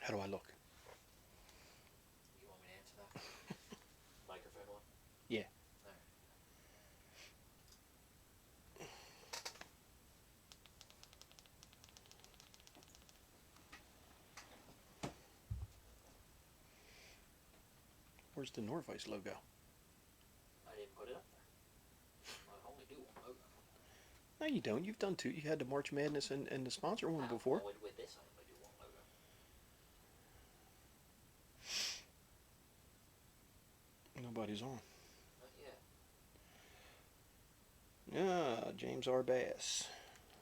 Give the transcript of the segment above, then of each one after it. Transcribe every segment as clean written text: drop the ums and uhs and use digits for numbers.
How do I look? You want me to answer that? Microphone one? Yeah. Alright. Where's the Nor-vise logo? I didn't put it up there. I only do one logo. No, you don't. You've done two. You had the March Madness and the sponsor one before. Well, with this, I only do one logo. Nobody's on. Not yet. Yeah, James R. Bass.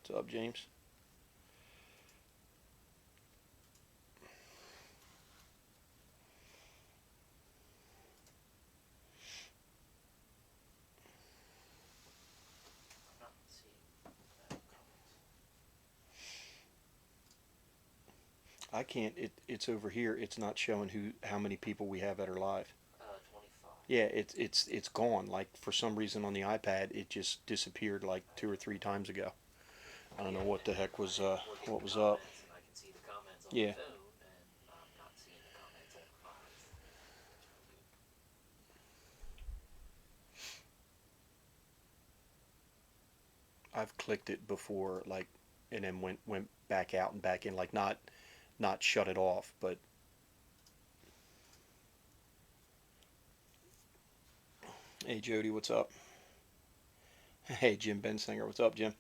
What's up, James? I'm not seeing comments. I can't. It's over here. It's not showing how many people we have that are live. 25. Yeah, it's gone. Like for some reason on the iPad, it just disappeared like 2 or 3 times ago. I don't know what the heck was what was up. And I can see the comments on Yeah. the phone, and I'm not seeing the comments on live. I've clicked it before, like, and then went back out and back in, like not shut it off, but hey Jody, what's up? Hey Jim Bensinger, what's up, Jim?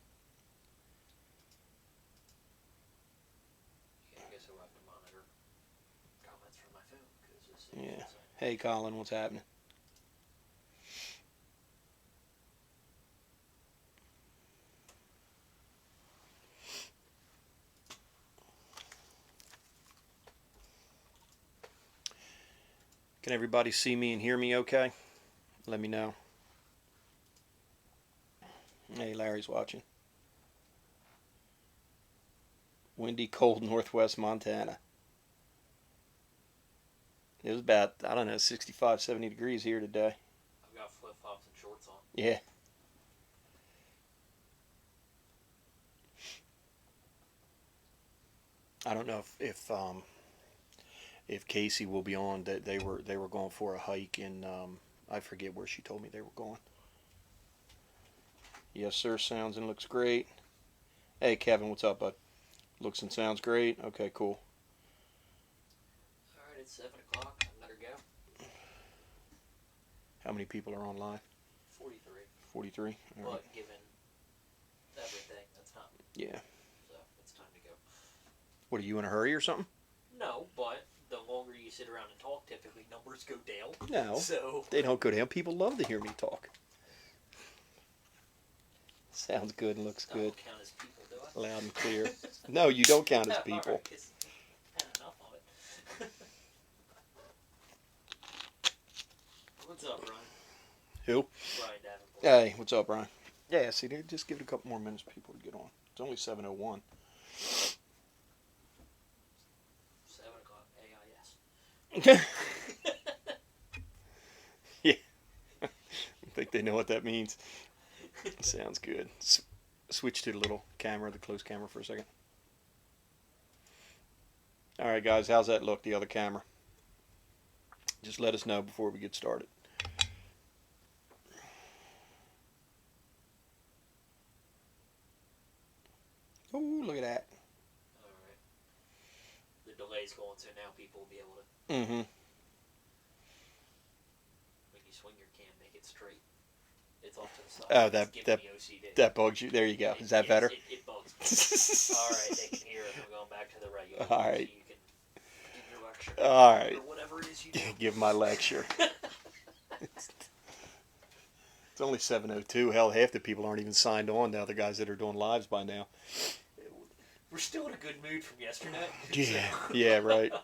Yeah, I guess I'll have to monitor comments from my phone because this is. Yeah. Hey Colin, what's happening? Can everybody see me and hear me okay? Let me know. Hey, Larry's watching. Windy, cold northwest Montana. It was about, I don't know, 65, 70 degrees here today. I've got flip flops and shorts on. Yeah. I don't know if Casey will be on. That they were going for a hike in I forget where she told me they were going. Yes, sir. Sounds and looks great. Hey, Kevin, what's up, bud? Looks and sounds great. Okay, cool. Alright, it's 7 o'clock. I better go. How many people are on live? 43. 43. All right. But given everything, that's not. Yeah. So it's time to go. What, are you in a hurry or something? No, but the longer you sit around and talk, typically numbers go down. No. So They don't go down. People love to hear me talk. Sounds good and looks I good. don't count as people, do I? Loud and clear. No, you don't count as people. Alright, 'cause I had enough of it. What's up, Brian? Who? Brian Davenport. Hey, what's up, Brian? Yeah, see, just give it a couple more minutes for people to get on. It's only 7:01. 7 o'clock, AIS. Yeah. I think they know what that means. Sounds good. Switch to the little camera, the close camera for a second. All right, guys, how's that look, the other camera? Just let us know before we get started. Oh, look at that. Alright. The delay's going, so now people will be able to. Mm-hmm. When you swing your cam, make it straight. It's off to the side. Oh, It's giving me OCD. that bugs you. There you go. Is that better? It bugs me. Alright, they can hear it. I'm going back to the regular. All right. So you can give your lecture. All right. Or whatever it is you do. Give my lecture. It's only 7:02. Hell, half the people aren't even signed on now. The guys that are doing lives by now. We're still in a good mood from yesterday. Yeah. Yeah. Right. I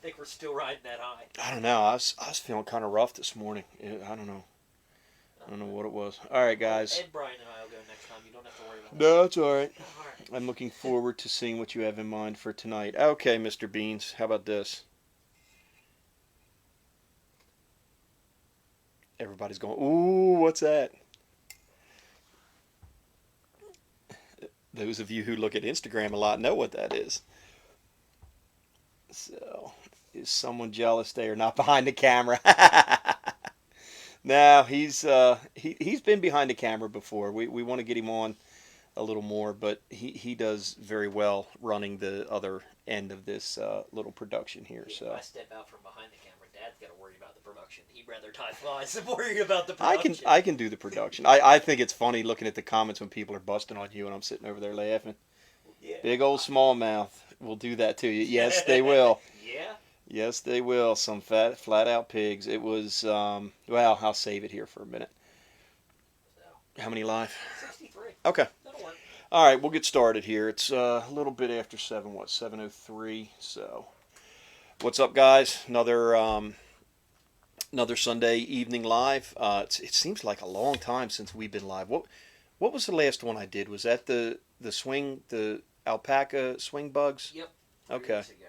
think we're still riding that high. I don't know. I was feeling kind of rough this morning. I don't know. I don't know what it was. All right, guys. Ed, Brian, and I will go next time. You don't have to worry about No, it's all right. that. All right. I'm looking forward to seeing what you have in mind for tonight. Okay, Mr. Beans. How about this? Everybody's going, ooh, what's that? Those of you who look at Instagram a lot know what that is. So, is someone jealous they are not behind the camera? No, he's been behind the camera before. We want to get him on a little more, but he does very well running the other end of this little production here. Yeah, So if I step out from behind the camera, Dad's got to worry about the production. He'd rather tie flies than worry about the I production. can do the production. I think it's funny looking at the comments when people are busting on you and I'm sitting over there laughing. Yeah. Big old smallmouth will do that to you. Yes, they will. Yeah. Yes, they will. Some flat out pigs. It was well, I'll save it here for a minute. So, How many live? 63. Okay. That'll work. All right, we'll get started here. It's a little bit after 7, 7:03. So, what's up, guys? Another Sunday evening live. It seems like a long time since we've been live. What was the last one I did? Was that the alpaca swing bugs? Yep. Okay. 3 weeks ago.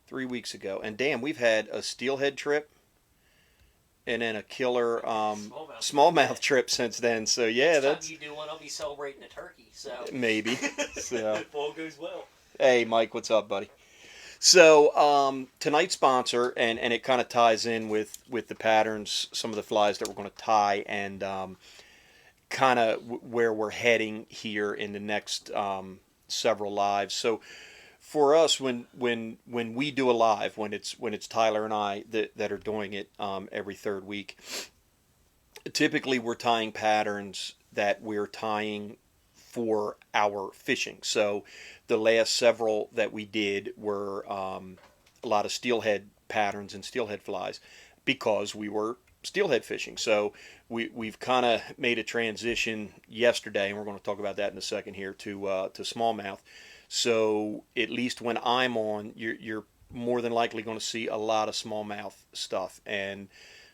3 weeks ago. And damn, we've had a steelhead trip and then a killer smallmouth trip since then. So yeah, Next time you do one, I'll be celebrating a turkey. So maybe. So if all goes well. hey, Mike, what's up, buddy? So tonight's sponsor, and it kind of ties in with the patterns, some of the flies that we're going to tie, and kind of where we're heading here in the next several lives. So for us, when we do a live, when it's Tyler and I that are doing it every third week, typically we're tying patterns that we're tying for our fishing. So the last several that we did were a lot of steelhead patterns and steelhead flies because we were steelhead fishing. So we've kind of made a transition yesterday, and we're going to talk about that in a second here, to smallmouth. So at least when I'm on, you're more than likely going to see a lot of smallmouth stuff. And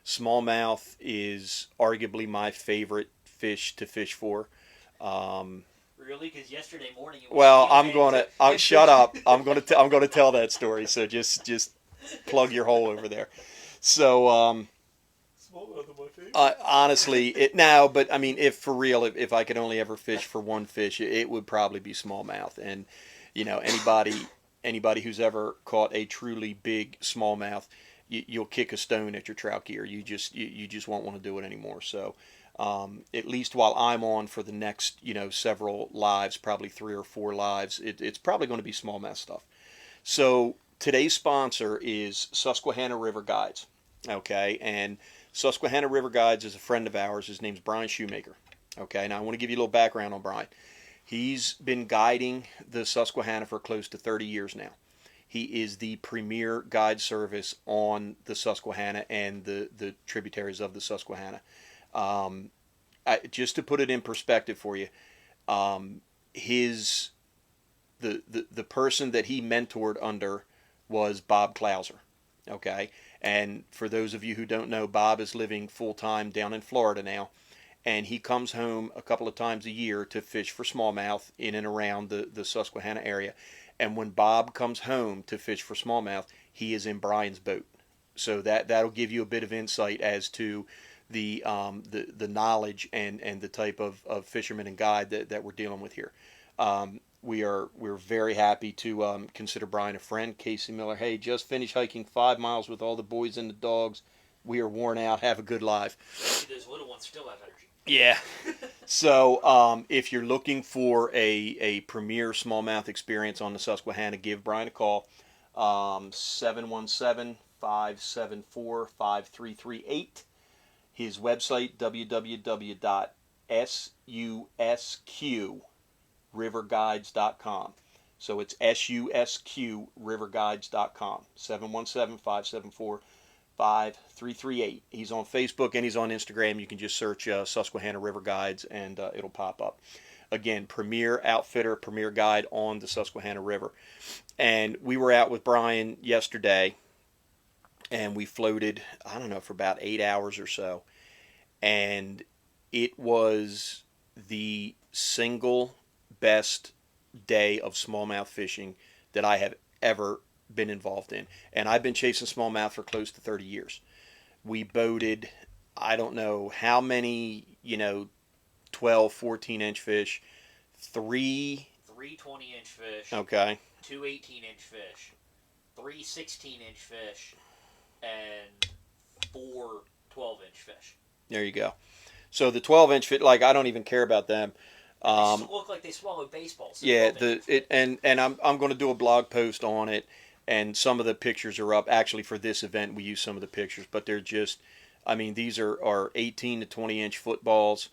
smallmouth is arguably my favorite fish to fish for. Really? Because yesterday morning. It was Well, I'm going to shut up. I'm going to tell that story. So just plug your hole over there. So honestly, but I mean, if for real, if I could only ever fish for one fish, it would probably be smallmouth. And anybody who's ever caught a truly big smallmouth, you'll kick a stone at your trout gear. You just won't want to do it anymore. So at least while I'm on for the next several lives, probably 3 or 4 lives, it's probably going to be smallmouth stuff. So today's sponsor is Susquehanna River Guides. Okay, and Susquehanna River Guides is a friend of ours. His name's Brian Shoemaker. Okay, now I want to give you a little background on Brian. He's been guiding the Susquehanna for close to 30 years now. He is the premier guide service on the Susquehanna and the tributaries of the Susquehanna. Just to put it in perspective for you, the person that he mentored under was Bob Clouser. Okay, and for those of you who don't know, Bob is living full time down in Florida now, and he comes home a couple of times a year to fish for smallmouth in and around the Susquehanna area. And when Bob comes home to fish for smallmouth, he is in Brian's boat. So that'll give you a bit of insight as to the knowledge and the type of fisherman and guide that we're dealing with here. We're very happy to consider Brian a friend. Casey Miller, hey, just finished hiking 5 miles with all the boys and the dogs. We are worn out. Have a good life. Those little ones still have energy. Yeah. So if you're looking for a premier smallmouth experience on the Susquehanna, give Brian a call. 717-574-5338. His website, www.susqriverguides.com. So it's susqriverguides.com. 717-574-5338. He's on Facebook and he's on Instagram. You can just search Susquehanna River Guides and it'll pop up. Again, premier outfitter, premier guide on the Susquehanna River. And we were out with Brian yesterday, and we floated, I don't know, for about 8 hours or so. And it was the single best day of smallmouth fishing that I have ever been involved in. And I've been chasing smallmouth for close to 30 years. We boated, I don't know how many, 12, 14-inch fish, three 20-inch fish. Okay. 2 18-inch fish. 3 16-inch fish and 4 12-inch fish. There you go. So the 12-inch fit, like I don't even care about them. They just look like they swallowed baseballs. Yeah, and I'm going to do a blog post on it, and some of the pictures are up. Actually, for this event, we use some of the pictures, but they're just, I mean, these are 18 to 20-inch footballs.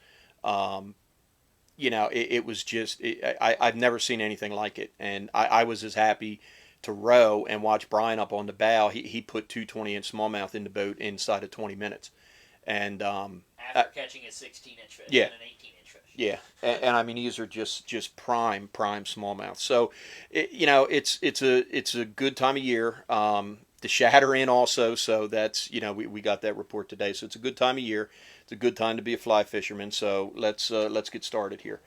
It was just, I've never seen anything like it, and I was as happy to row and watch Brian up on the bow. He put two 20-inch smallmouth in the boat inside of 20 minutes, and after catching a 16-inch fish yeah. and an 18-inch fish. Yeah, and I mean these are just prime smallmouth. So, it's a good time of year. The shad are in also, so that's we got that report today. So it's a good time of year. It's a good time to be a fly fisherman. So let's get started here.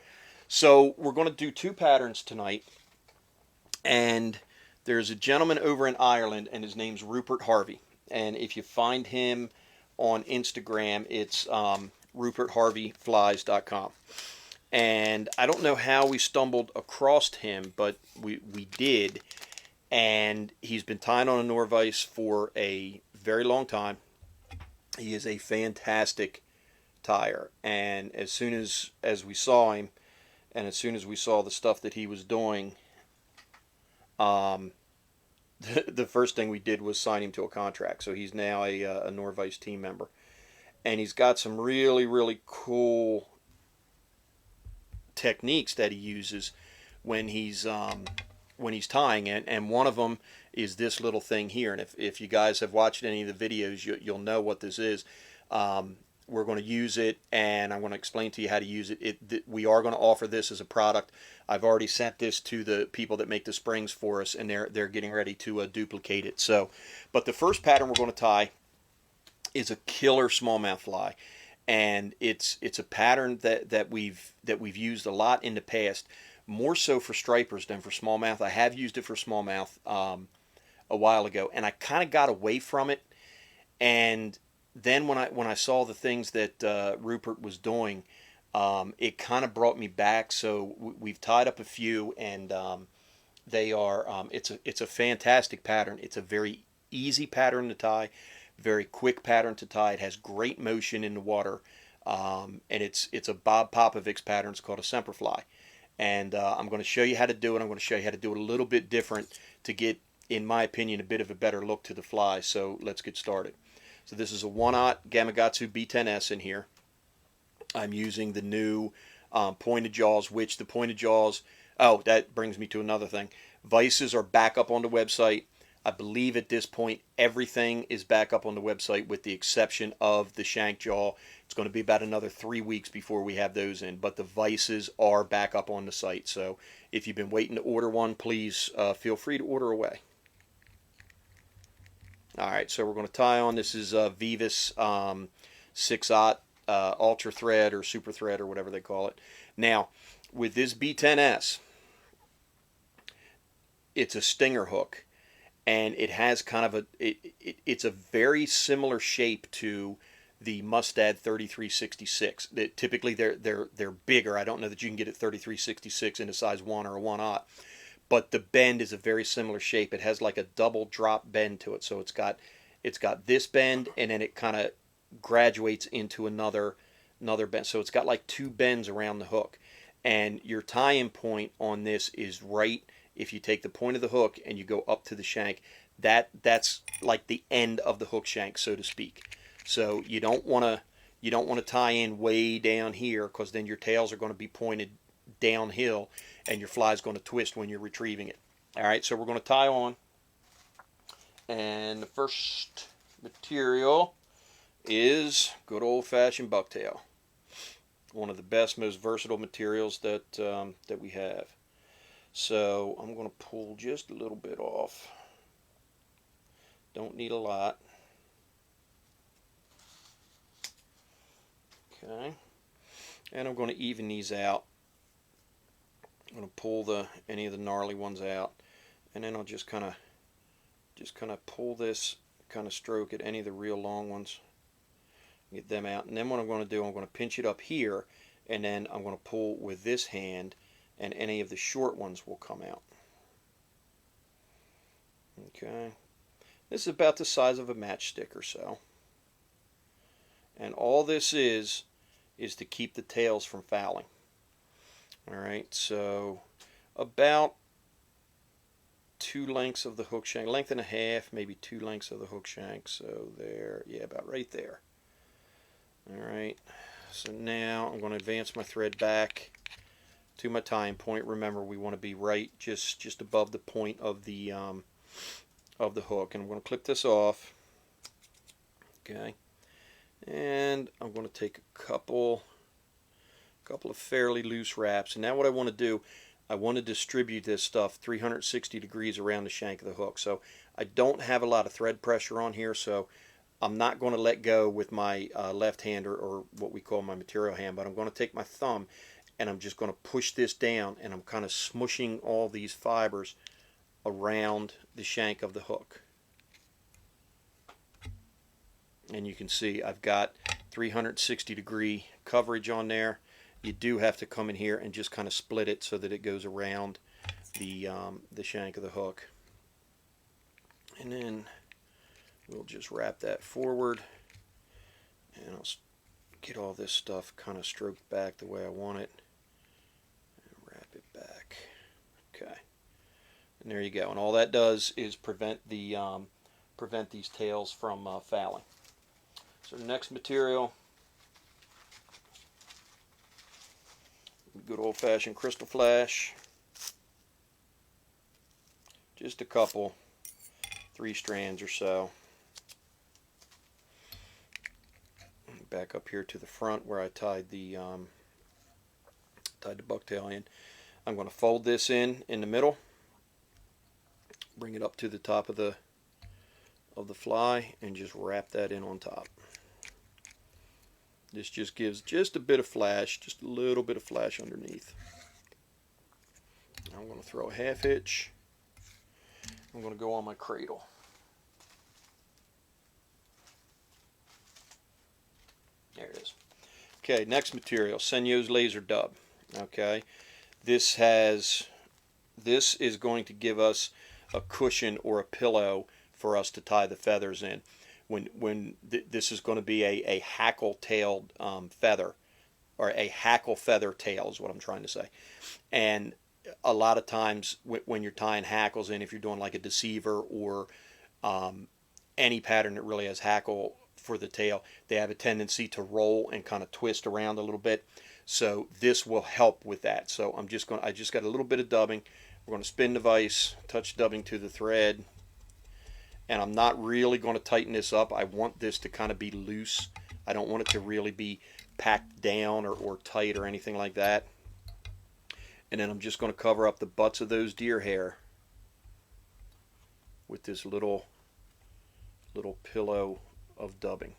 So we're going to do two patterns tonight, and there's a gentleman over in Ireland, and his name's Rupert Harvey. And if you find him on Instagram, it's rupertharveyflies.com. And I don't know how we stumbled across him, but we did. And he's been tying on a Nor-vise for a very long time. He is a fantastic tyer. And as soon as we saw him, and as soon as we saw the stuff that he was doing, the first thing we did was sign him to a contract. So he's now a Nor-vise team member. And he's got some really, really cool techniques that he uses when he's tying it, and one of them is this little thing here. And if you guys have watched any of the videos, you'll know what this is. We're going to use it, and I'm going to explain to you how to use it. We are going to offer this as a product. I've already sent this to the people that make the springs for us, and they're getting ready to duplicate it. So, but the first pattern we're going to tie is a killer smallmouth fly, and it's a pattern that we've used a lot in the past, more so for stripers than for smallmouth. I have used it for smallmouth a while ago, and I kind of got away from it. And then when I saw the things that Rupert was doing, it kind of brought me back. So we've tied up a few, and they are it's a fantastic pattern. It's a very easy pattern to tie. Very quick pattern to tie. It has great motion in the water, and it's a Bob Popovic's pattern. It's called a Semperfly, and I'm going to show you how to do it. I'm going to show you how to do it a little bit different to get, in my opinion, a bit of a better look to the fly. So let's get started. So this is a 1/0 Gamakatsu B10S in here. I'm using the new pointed jaws, which the pointed jaws. Oh, that brings me to another thing. Vices are back up on the website. I believe at this point everything is back up on the website with the exception of the shank jaw. It's going to be about another 3 weeks before we have those in, but the vices are back up on the site. So if you've been waiting to order one, please feel free to order away. All right, so we're going to tie on. This is Vivus 6/0 Ultra Thread or Super Thread or whatever they call it. Now, with this B10S, it's a stinger hook. And it has kind of it's a very similar shape to the Mustad 3366. Typically they're bigger. I don't know that you can get it 3366 in a size 1 or a 1/0, but the bend is a very similar shape. It has like a double drop bend to it. So it's got this bend, and then it kind of graduates into another bend. So it's got like two bends around the hook. And your tie-in point on this is right. If you take the point of the hook and you go up to the shank, that's like the end of the hook shank, so to speak. So you don't want to tie in way down here, because then your tails are going to be pointed downhill and your fly is going to twist when you're retrieving it. All right, so we're going to tie on, and the first material is good old-fashioned bucktail. One of the best, most versatile materials that we have. So I'm going to pull just a little bit off. Don't need a lot. Okay. And I'm going to even these out. I'm going to pull any of the gnarly ones out, and then I'll just kind of pull this, kind of stroke at any of the real long ones. Get them out, and then what I'm going to do, I'm going to pinch it up here, and then I'm going to pull with this hand, and any of the short ones will come out. Okay. This is about the size of a matchstick or so. And all this is to keep the tails from fouling. Alright, so about 2 lengths of the hook shank, length and a half, maybe 2 lengths of the hook shank. So there, yeah, about right there. Alright, so now I'm going to advance my thread back to my tying point. Remember, we want to be right just above the point of the hook, and I'm going to clip this off. Okay, and I'm going to take a couple of fairly loose wraps. And now what I want to do, I want to distribute this stuff 360 degrees around the shank of the hook. So I don't have a lot of thread pressure on here, so I'm not going to let go with my left hand, or what we call my material hand, but I'm going to take my thumb and I'm just going to push this down, and I'm kind of smushing all these fibers around the shank of the hook. And you can see I've got 360 degree coverage on there. You do have to come in here and just kind of split it so that it goes around the shank of the hook. And then we'll just wrap that forward, and I'll get all this stuff kind of stroked back the way I want it, and wrap it back. Okay, and there you go. And all that does is prevent these tails from fouling. So the next material, good old-fashioned crystal flash. Just a couple, 3 strands or so. Back up here to the front where I tied the bucktail in. I'm going to fold this in the middle, bring it up to the top of the fly, and just wrap that in on top. This just gives just a bit of flash, just a little bit of flash underneath. I'm going to throw a half hitch. I'm going to go on my cradle. There it is. Okay, next material, Senyo's laser dub. Okay, this is going to give us a cushion or a pillow for us to tie the feathers in. This is going to be a hackle-tailed feather, or a hackle feather tail is what I'm trying to say. And a lot of times when you're tying hackles in, if you're doing like a deceiver or any pattern that really has hackle for the tail, they have a tendency to roll and kind of twist around a little bit. So this will help with that. So I just got a little bit of dubbing. We're going to spin the vise, touch dubbing to the thread, and I'm not really going to tighten this up. I want this to kind of be loose. I don't want it to really be packed down or tight or anything like that. And then I'm just going to cover up the butts of those deer hair with this little pillow of dubbing.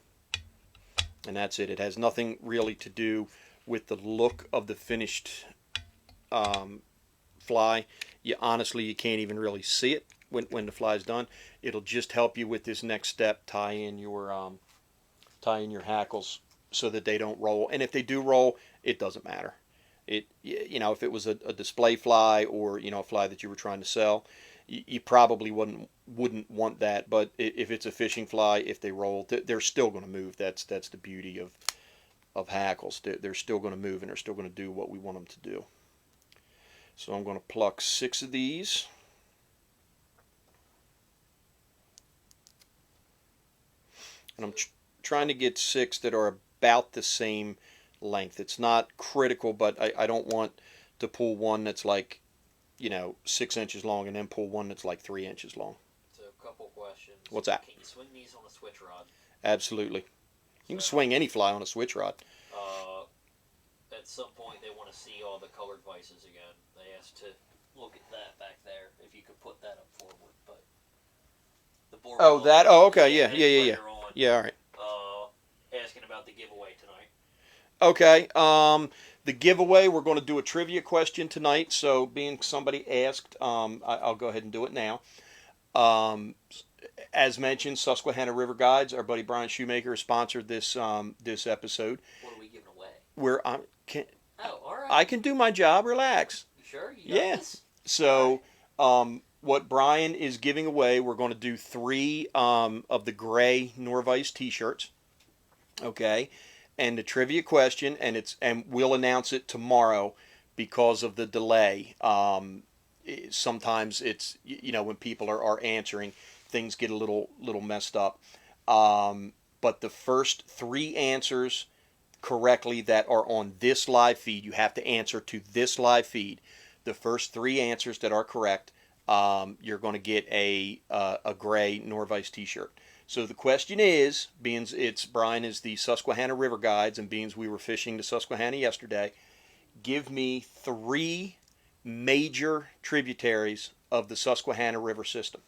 And that's it. It has nothing really to do with the look of the finished fly. You can't even really see it when the fly's done. It'll just help you with this next step, tie in your hackles so that they don't roll. And if they do roll, it doesn't matter. If it was a display fly, or a fly that you were trying to sell, you probably wouldn't want that. But if it's a fishing fly, if they roll, they're still going to move. That's the beauty of hackles. They're still going to move, and they're still going to do what we want them to do. So I'm going to pluck 6 of these. And I'm trying to get 6 that are about the same length. It's not critical, but I don't want to pull one that's like 6 inches long and then pull one that's like 3 inches long. So a couple questions. What's that? Can you swing these on a switch rod? Absolutely. You can swing any fly on a switch rod. At some point they want to see all the colored vices again. They asked to look at that back there, if you could put that up forward. But the board. Oh, that? Oh, okay. Yeah. Yeah, all right. Asking about the giveaway tonight. Okay. The giveaway, we're going to do a trivia question tonight. So being somebody asked, I'll go ahead and do it now. As mentioned, Susquehanna River Guides, our buddy Brian Shoemaker sponsored this episode. What are we giving away? Oh, all right. I can do my job. Relax. You sure? You got Yeah. this? So, what Brian is giving away, we're going to do 3 of the gray Nor-vise T-shirts. Okay, and the trivia question, and we'll announce it tomorrow because of the delay. Sometimes it's when people are answering, things get a little messed up. But the first 3 answers correctly that are on this live feed, you have to answer to this live feed. The first 3 answers that are correct, you're going to get a gray Norvise T-shirt. So the question is, being it's Brian is the Susquehanna River Guides, and being we were fishing the Susquehanna yesterday, give me 3 major tributaries of the Susquehanna River system.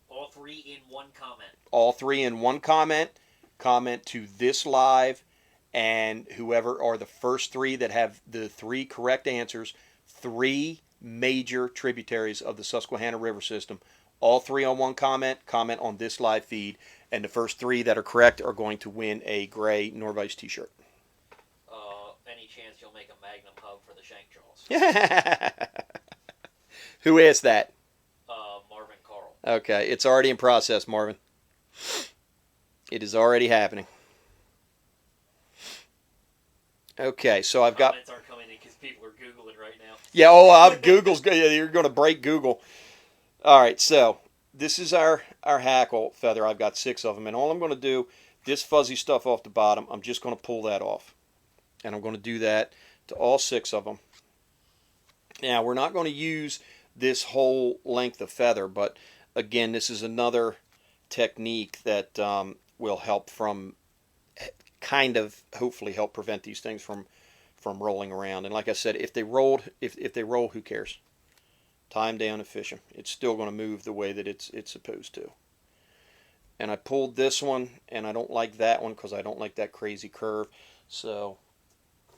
All 3 in one comment. All 3 in one comment. Comment to this live, and whoever are the first 3 that have the 3 correct answers, 3 major tributaries of the Susquehanna River system. All 3 on one comment. Comment on this live feed, and the first 3 that are correct are going to win a gray Norvise T-shirt. Any chance you'll make a Magnum hub for the shank jaws? Who asked that? Marvin Carl. Okay, it's already in process, Marvin. It is already happening. Okay, so I've got. Comments aren't coming in because people are Googling right now. Yeah, Google's. You're going to break Google. All right, so this is our hackle feather. I've got 6 of them, and all I'm going to do, this fuzzy stuff off the bottom, I'm just going to pull that off, and I'm going to do that to all 6 of them. Now, we're not going to use this whole length of feather, but again, this is another technique that will help hopefully help prevent these things from rolling around. And like I said, if they roll, who cares? Tie them down and fish them. It's still going to move the way that it's supposed to. And I pulled this one, and I don't like that one because I don't like that crazy curve. So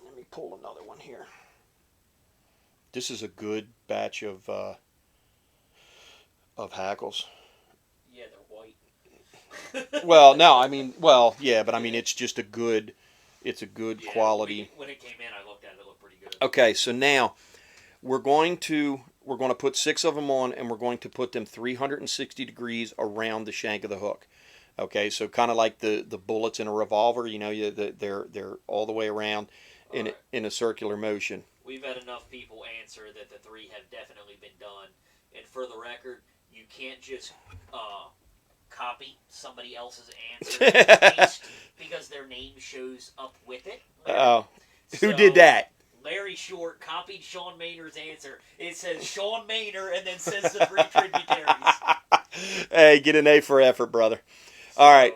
let me pull another one here. This is a good batch of hackles. Yeah, they're white. Well, no, I mean, yeah, but I mean, it's just a good quality. When it came in, I looked at it. It looked pretty good. Okay, so now we're going to put 6 of them on, and we're going to put them 360 degrees around the shank of the hook. Okay, so kind of like the bullets in a revolver, they're all the way around in a circular motion. We've had enough people answer that the 3 have definitely been done. And for the record, you can't just copy somebody else's answer because their name shows up with it. Oh, who did that? Larry Short copied Sean Maynard's answer. It says Sean Maynard and then says the 3 tributaries. Hey, get an A for effort, brother. All right.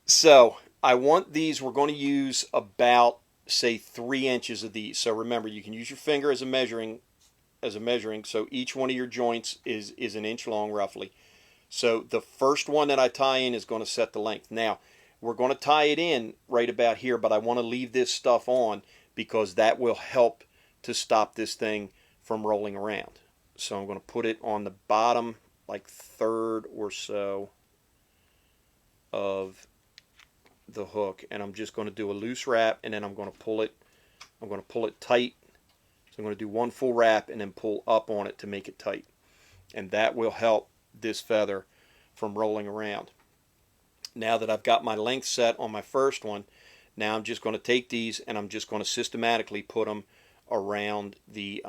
So I want these. We're going to use about, say, 3 inches of these. So remember, you can use your finger as a measuring. So each one of your joints is 1 inch long, roughly. So the first one that I tie in is going to set the length. Now, we're going to tie it in right about here, but I want to leave this stuff on because that will help to stop this thing from rolling around. So I'm going to put it on the bottom, like 1/3 or so of the hook, and I'm just going to do a loose wrap, and then I'm going to pull it tight. So I'm going to do 1 full wrap and then pull up on it to make it tight, and that will help this feather from rolling around. Now that I've got my length set on my first one, now I'm just going to take these and I'm just going to systematically put them around the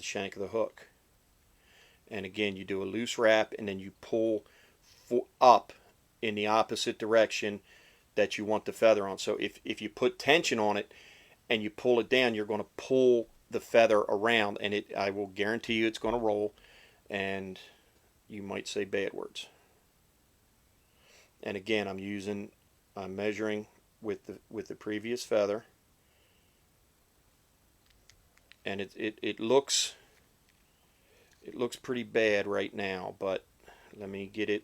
shank of the hook. And again, you do a loose wrap and then you pull up in the opposite direction that you want the feather on. So if you put tension on it and you pull it down, you're going to pull the feather around, and I will guarantee you it's going to roll, and you might say bad words. And again, I'm measuring with the previous feather, and it looks pretty bad right now, but let me get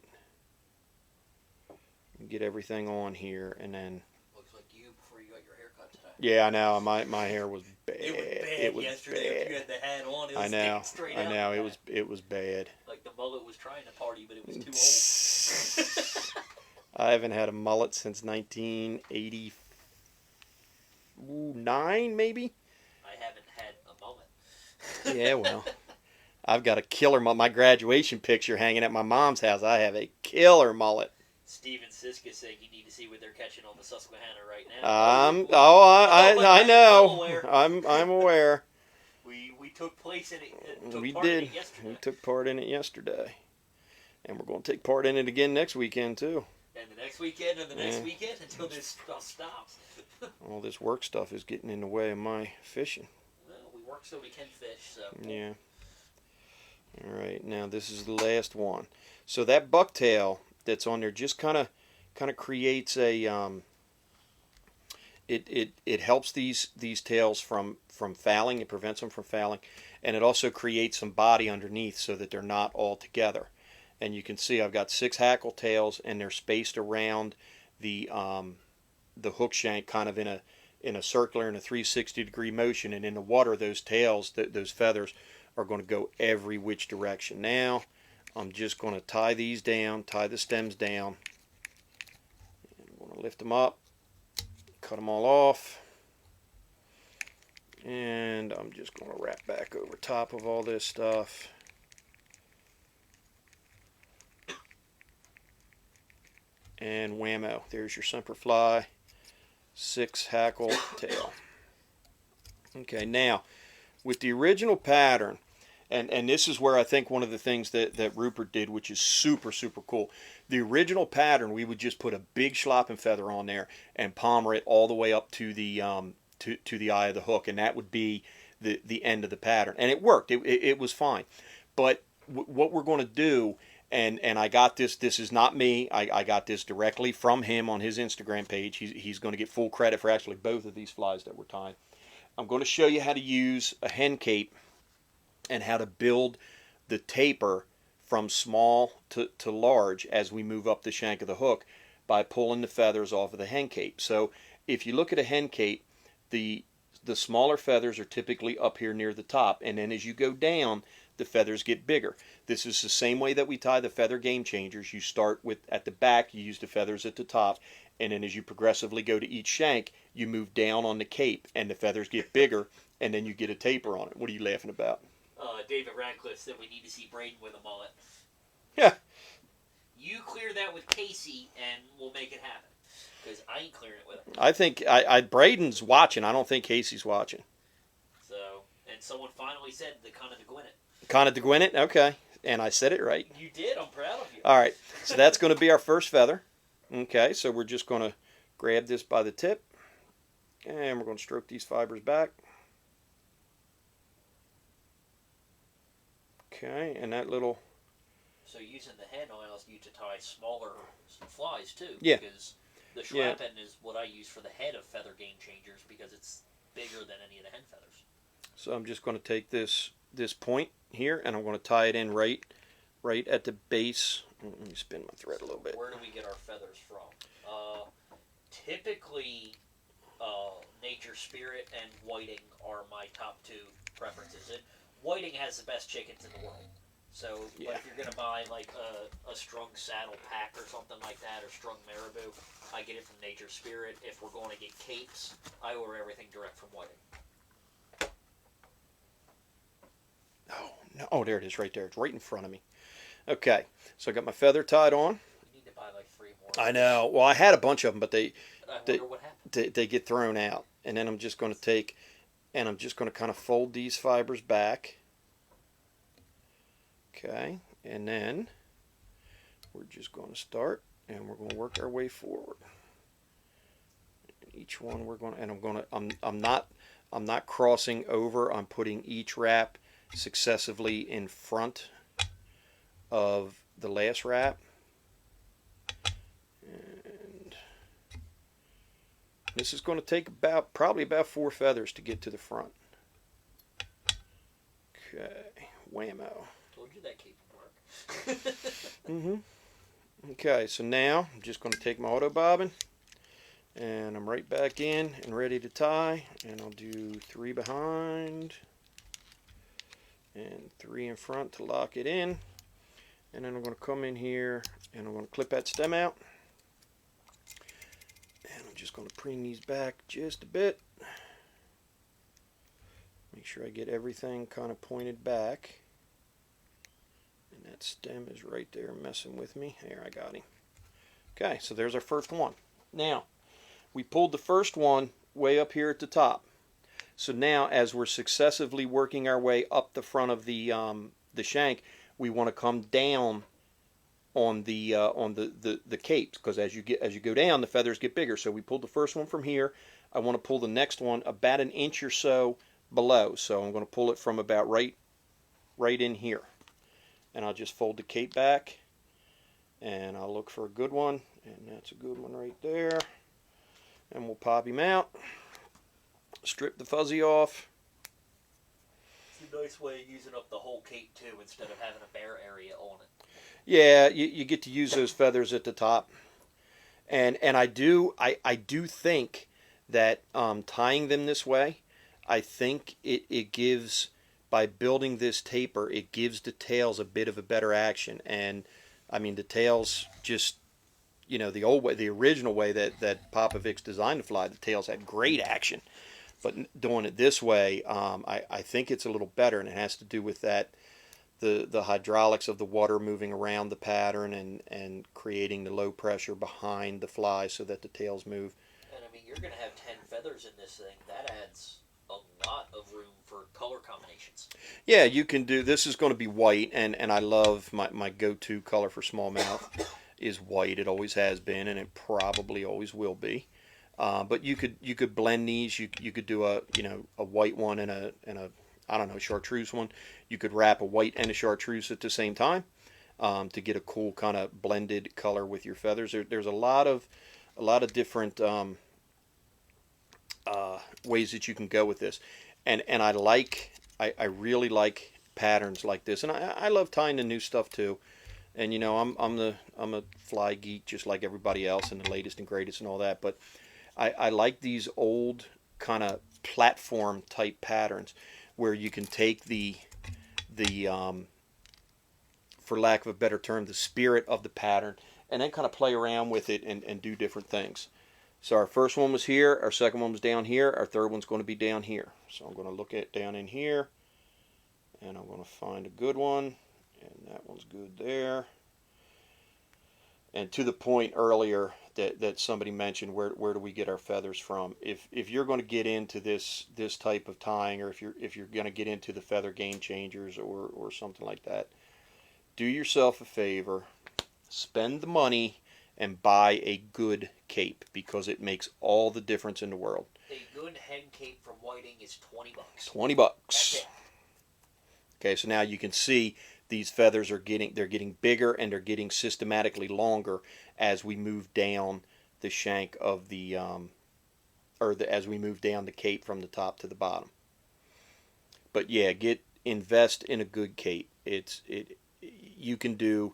everything on here, and then looks like you before you got your haircut today. Yeah, I know. My hair was bad. It was bad yesterday. If you had the hat on, it was sticking straight out. I know. It was bad. Like the mullet was trying to party, but it was too old. I haven't had a mullet since 1989, maybe. I haven't had a mullet. Yeah, well, I've got a killer mullet. My graduation picture hanging at my mom's house. I have a killer mullet. Steven Siska saying you need to see what they're catching on the Susquehanna right now. I know. Well aware. I'm aware. We took place in it. We part in did. it yesterday. We took part in it yesterday, and we're going to take part in it again next weekend too. And the next weekend, and the next weekend, until this stuff stops. All this work stuff is getting in the way of my fishing. Well, we work so we can fish. So Yeah. All right. Now this is the last one. So that bucktail that's on there just kind of creates a it helps these tails from fouling. It prevents them from fouling, and it also creates some body underneath so that they're not all together. And you can see I've got 6 hackle tails, and they're spaced around the hook shank, kind of in a circular, in a 360-degree motion. And in the water, those tails, those feathers, are going to go every which direction. Now I'm just going to tie these down, tie the stems down. I'm going to lift them up, cut them all off, and I'm just going to wrap back over top of all this stuff. And whammo, there's your semper fly, 6 hackle tail. Okay, now with the original pattern, and this is where I think one of the things that Rupert did, which is super, super cool. The original pattern, we would just put a big schlop and feather on there and palmer it all the way up to the to the eye of the hook, and that would be the end of the pattern. And it worked. It was fine. But what we're going to do, and I got this is not me. I got this directly from him on his Instagram page. He's going to get full credit for actually both of these flies that we're tying. I'm going to show you how to use a hen cape and how to build the taper from small to large as we move up the shank of the hook by pulling the feathers off of the hen cape. So if you look at a hen cape, the smaller feathers are typically up here near the top, and then as you go down, the feathers get bigger. This is the same way that we tie the feather game changers. You start with at the back, you use the feathers at the top, and then as you progressively go to each shank, you move down on the cape, and the feathers get bigger, and then you get a taper on it. What are you laughing about? David Radcliffe said we need to see Braden with a mullet. Yeah. You clear that with Casey, and we'll make it happen. Because I ain't clearing it with him. I think Braden's watching. I don't think Casey's watching. So, and someone finally said the Conor de Gwinnett. Conor de Gwinnett? Okay. And I said it right. You did. I'm proud of you. All right. So that's going to be our first feather. Okay. So we're just going to grab this by the tip, and we're going to stroke these fibers back. Okay. And that little... So using the hen allows you to tie smaller flies, too. Yeah. Because the schrappen is what I use for the head of feather game changers because it's bigger than any of the hen feathers. So I'm just going to take this point here, and I'm going to tie it in right at the base. Let me spin my thread a little bit. Where do we get our feathers from? Typically, Nature Spirit and Whiting are my top 2 preferences. Whiting has the best chickens in the world. So, Yeah. if you're going to buy like a strung saddle pack or something like that, or strung marabou, I get it from Nature Spirit. If we're going to get capes, I order everything direct from Whiting. Oh, no. Oh, there it is right there. It's right in front of me. Okay. So I got my feather tied on. You need to buy like 3 more. I know. Well, I had a bunch of them, but I wonder what happened. they get thrown out. And then I'm just going to take, and I'm just going to kind of fold these fibers back. Okay. And then we're just going to start, and we're going to work our way forward. Each one we're going to, and I'm not crossing over. I'm putting each wrap successively in front of the last wrap, and this is going to take probably about 4 feathers to get to the front. Okay, whammo. Told you that cape would work. Okay, so now I'm just going to take my auto bobbin, and I'm right back in and ready to tie, and I'll do 3 behind and 3 in front to lock it in. And then I'm going to come in here and I'm going to clip that stem out. And I'm just going to preen these back just a bit. Make sure I get everything kind of pointed back. That stem is right there messing with me. There, I got him. Okay, so there's our first one. Now, we pulled the first one way up here at the top. So now, as we're successively working our way up the front of the shank, we want to come down on the capes, because as you go down, the feathers get bigger. So we pulled the first one from here. I want to pull the next one about an inch or so below. So I'm going to pull it from about right in here, and I'll just fold the cape back, and I'll look for a good one, and that's a good one right there. And we'll pop him out, strip the fuzzy off. It's a nice way of using up the whole cape too, instead of having a bare area on it. Yeah, you get to use those feathers at the top, and I do think that tying them this way, I think it gives, by building this taper, it gives the tails a bit of a better action. And I mean, the tails just, the old way, the original way that Popovic's designed the fly, the tails had great action. But doing it this way, I think it's a little better, and it has to do with that, the hydraulics of the water moving around the pattern and creating the low pressure behind the fly so that the tails move. And I mean, you're going to have 10 feathers in this thing. That adds a lot of room for color combinations. Yeah, you can do, this is going to be white, and I love my go-to color for smallmouth is white. It always has been, and it probably always will be. But you could blend these. You could do a white one and a I don't know, chartreuse one. You could wrap a white and a chartreuse at the same time to get a cool kind of blended color with your feathers. There's a lot of different ways that you can go with this, and I really like patterns like this, and I love tying the new stuff too. And I'm a fly geek just like everybody else, and the latest and greatest and all that. But I like these old kind of platform type patterns where you can take the for lack of a better term, the spirit of the pattern, and then kind of play around with it and do different things. So our first one was here, our second one was down here, our third one's going to be down here. So I'm going to look at down in here, and I'm going to find a good one, and that one's good there. And to the point earlier that somebody mentioned, where do we get our feathers from? If you're going to get into this type of tying, or if you're going to get into the feather game changers or something like that, do yourself a favor, spend the money and buy a good cape, because it makes all the difference in the world. A good hen cape from Whiting is $20. $20. That's it. Okay, so now you can see these feathers are getting bigger, and they're getting systematically longer as we move down the shank of the as we move down the cape from the top to the bottom. But yeah, invest in a good cape. You can do,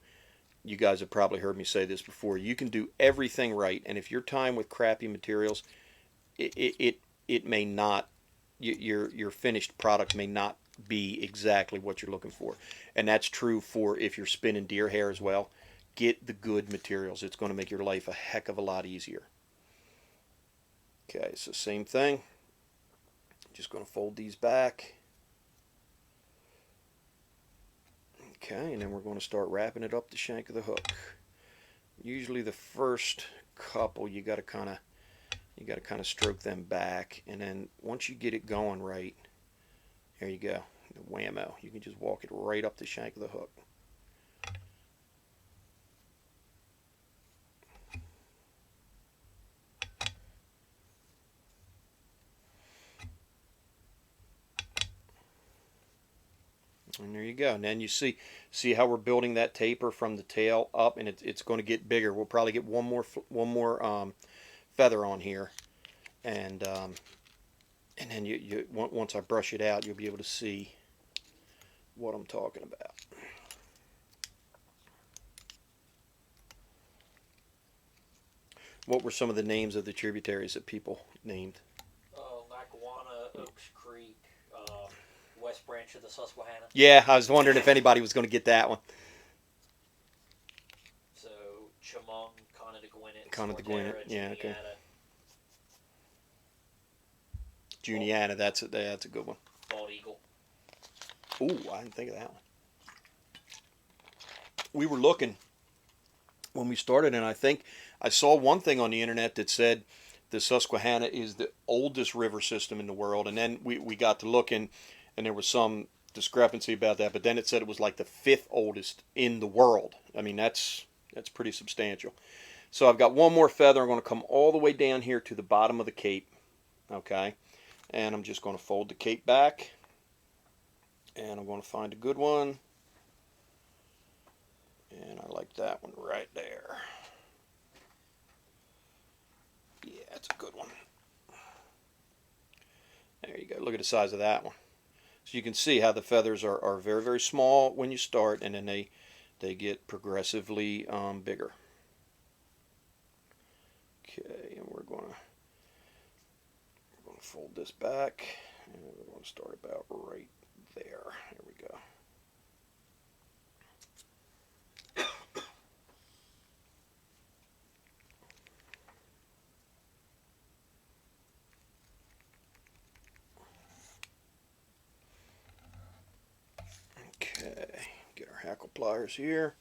you guys have probably heard me say this before, you can do everything right, and if you're tying with crappy materials, it may not, your finished product may not be exactly what you're looking for. And that's true for if you're spinning deer hair as well. Get the good materials. It's going to make your life a heck of a lot easier. Okay, so same thing. Just going to fold these back. Okay, and then we're going to start wrapping it up the shank of the hook. Usually the first couple you got to kind of stroke them back, and then once you get it going right, there you go, the whammo. You can just walk it right up the shank of the hook. And there you go. And then you see how we're building that taper from the tail up, and it's going to get bigger. We'll probably get one more feather on here, and then once I brush it out, you'll be able to see what I'm talking about. What were some of the names of the tributaries that people named? Lackawanna, Oaks Creek, West Branch of the Susquehanna. Yeah, I was wondering if anybody was going to get that one. So Chemung, Connettaguinnet, Connettaguinnet, yeah, Juniata. okay. Juniata, that's a good one. Bald Eagle. Ooh, I didn't think of that one. we were looking when we started, and I think I saw one thing on the internet that said the Susquehanna is the oldest river system in the world, and then we got to looking, and there was some discrepancy about that, but then it said it was like the fifth oldest in the world. I mean, that's pretty substantial. So I've got one more feather. I'm going to come all the way down here to the bottom of the cape, okay, and I'm just going to fold the cape back, and I'm going to find a good one, and I like that one right there. Yeah, that's a good one. There you go. Look at the size of that one. So you can see how the feathers are very, very small when you start, and then they get progressively bigger. Okay, and we're going to fold this back, and we're going to start about right there. There we go. Okay, get our hackle pliers here.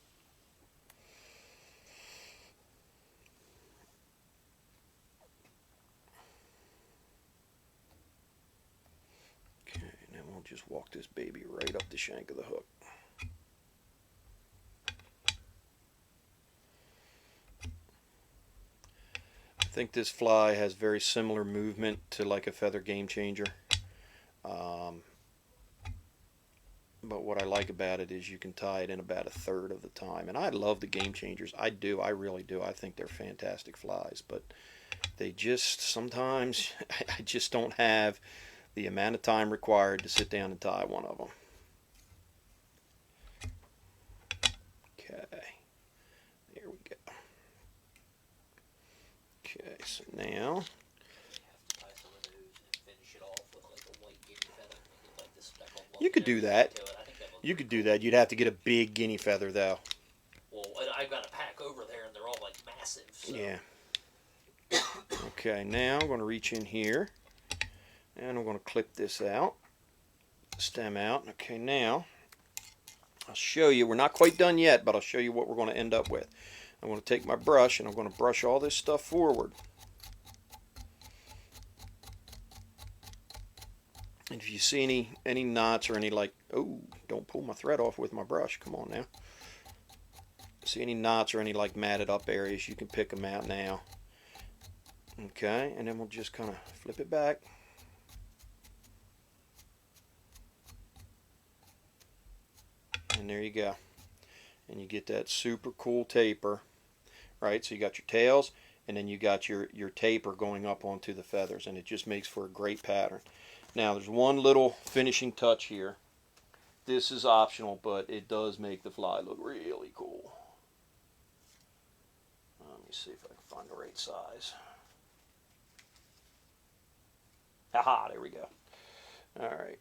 Okay, and then we'll just walk this baby right up the shank of the hook. I think this fly has very similar movement to like a feather game changer. But what I like about it is you can tie it in about a third of the time. And I love the game changers. I do. I really do. I think they're fantastic flies. But they just, sometimes, I just don't have the amount of time required to sit down and tie one of them. Okay. There we go. Okay, so now... You could do that. You could do that. You'd have to get a big guinea feather, though. Well, I've got a pack over there, and they're all like massive. So. Yeah. Okay, now I'm going to reach in here, and I'm going to clip this out, stem out. Okay, now I'll show you. We're not quite done yet, but I'll show you what we're going to end up with. I'm going to take my brush, and I'm going to brush all this stuff forward. And if you see any knots or any like, oh, don't pull my thread off with my brush. Come on now. See any knots or any like matted up areas, you can pick them out now. Okay, and then we'll just kind of flip it back. And there you go. And you get that super cool taper, right? So you got your tails, and then you got your taper going up onto the feathers, and it just makes for a great pattern. Now there's one little finishing touch here. This is optional, but it does make the fly look really cool. Let me see if I can find the right size. Haha, there we go. All right.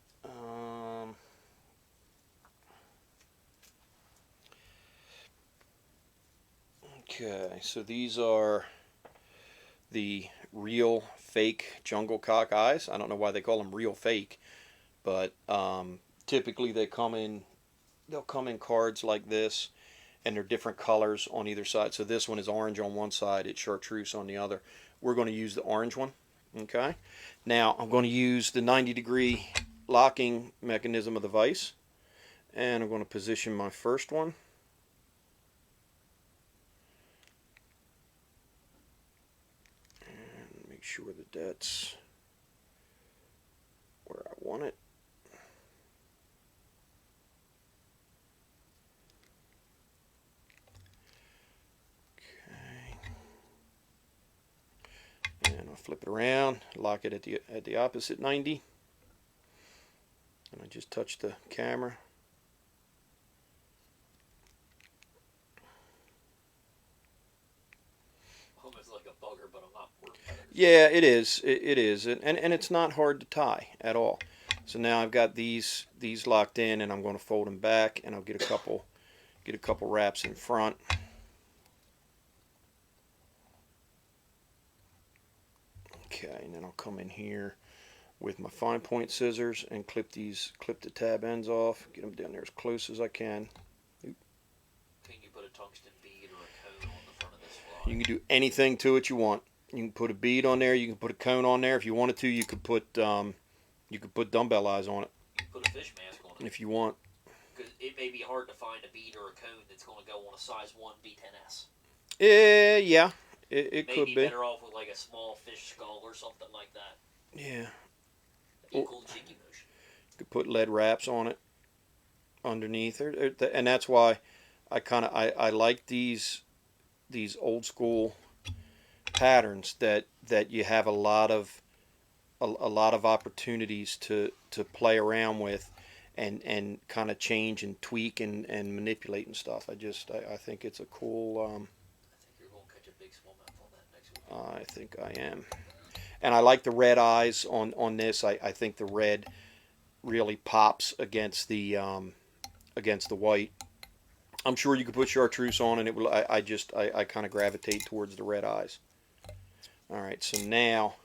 Okay, so these are the real fake jungle cock eyes. I don't know why they call them real fake, but typically they'll come in cards like this, and they're different colors on either side. So this one is orange on one side, it's chartreuse on the other. We're going to use the orange one. Okay, now I'm going to use the 90-degree locking mechanism of the vise, and I'm going to position my first one. And make sure that that's where I want it. And I'll flip it around, lock it at the opposite 90, and I just touch the camera. Almost like a bugger, but I'm not working. Yeah, it is. It is, and it's not hard to tie at all. So now I've got these locked in, and I'm going to fold them back, and I'll get a couple wraps in front. Okay, and then I'll come in here with my fine point scissors and clip the tab ends off, get them down there as close as I can. Can you tungsten bead or a cone on the front of this fly. You can do anything to it you want. You can put a bead on there. You can put a cone on there. If you wanted to, you could put dumbbell eyes on it. You can put a fish mask on it. If you want. Because it may be hard to find a bead or a cone that's going to go on a size 1 B10S. Yeah. It could be. Maybe better off with like a small fish skull or something like that. Yeah. Equal jiggy motion. You could put lead wraps on it underneath, and that's why I like these old school patterns that you have a lot of opportunities to play around with and kind of change and tweak and manipulate and stuff. I think it's a cool. I think you're going to catch a big smallmouth on that next one. I think I am. And I like the red eyes on this. I think the red really pops against the white. I'm sure you could put chartreuse on and it will. I kind of gravitate towards the red eyes. All right, so now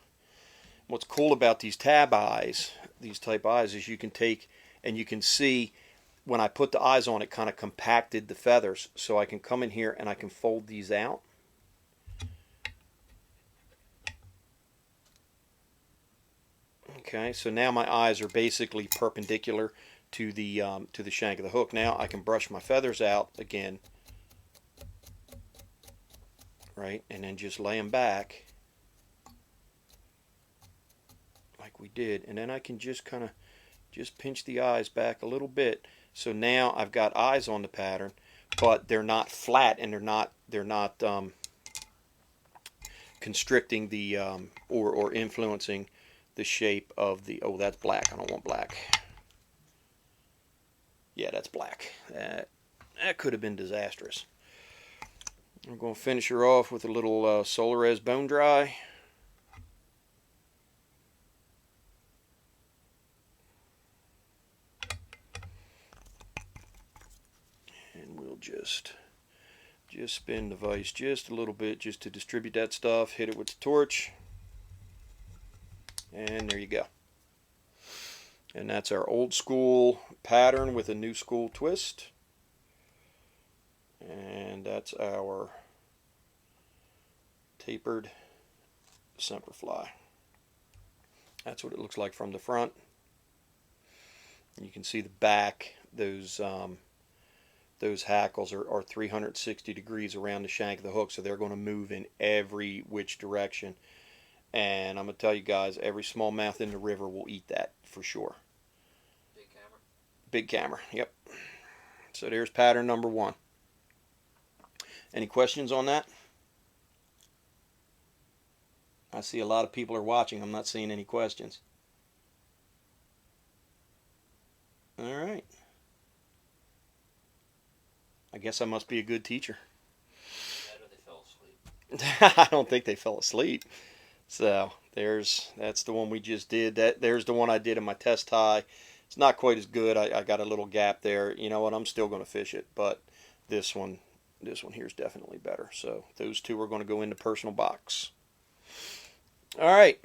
what's cool about these tab eyes, these type eyes, is you can take and you can see when I put the eyes on, it kind of compacted the feathers. So I can come in here and I can fold these out. Okay, so now my eyes are basically perpendicular to the shank of the hook. Now I can brush my feathers out again, right, and then just lay them back like we did, and then I can just kind of pinch the eyes back a little bit. So now I've got eyes on the pattern, but they're not flat and they're not constricting the or influencing the shape of the. Oh, that's black. I don't want black. Yeah, that's black. That could have been disastrous. I'm going to finish her off with a little Solares bone dry. And we'll just spin the vise just a little bit just to distribute that stuff. Hit it with the torch. And there you go. And that's our old school pattern with a new school twist. And that's our tapered semperfly. That's what it looks like from the front. And you can see the back. Those hackles are 360 degrees around the shank of the hook, so they're going to move in every which direction. And I'm going to tell you guys, every smallmouth in the river will eat that for sure. Big camera. Big camera, yep. So there's pattern number 1. Any questions on that? I see a lot of people are watching. I'm not seeing any questions. All right. I guess I must be a good teacher. That or they fell asleep. I don't think they fell asleep. So that's the one we just did. There's the one I did in my test tie. It's not quite as good. I got a little gap there. You know what? I'm still going to fish it, but this one here is definitely better. So those two are going to go in the personal box. All right.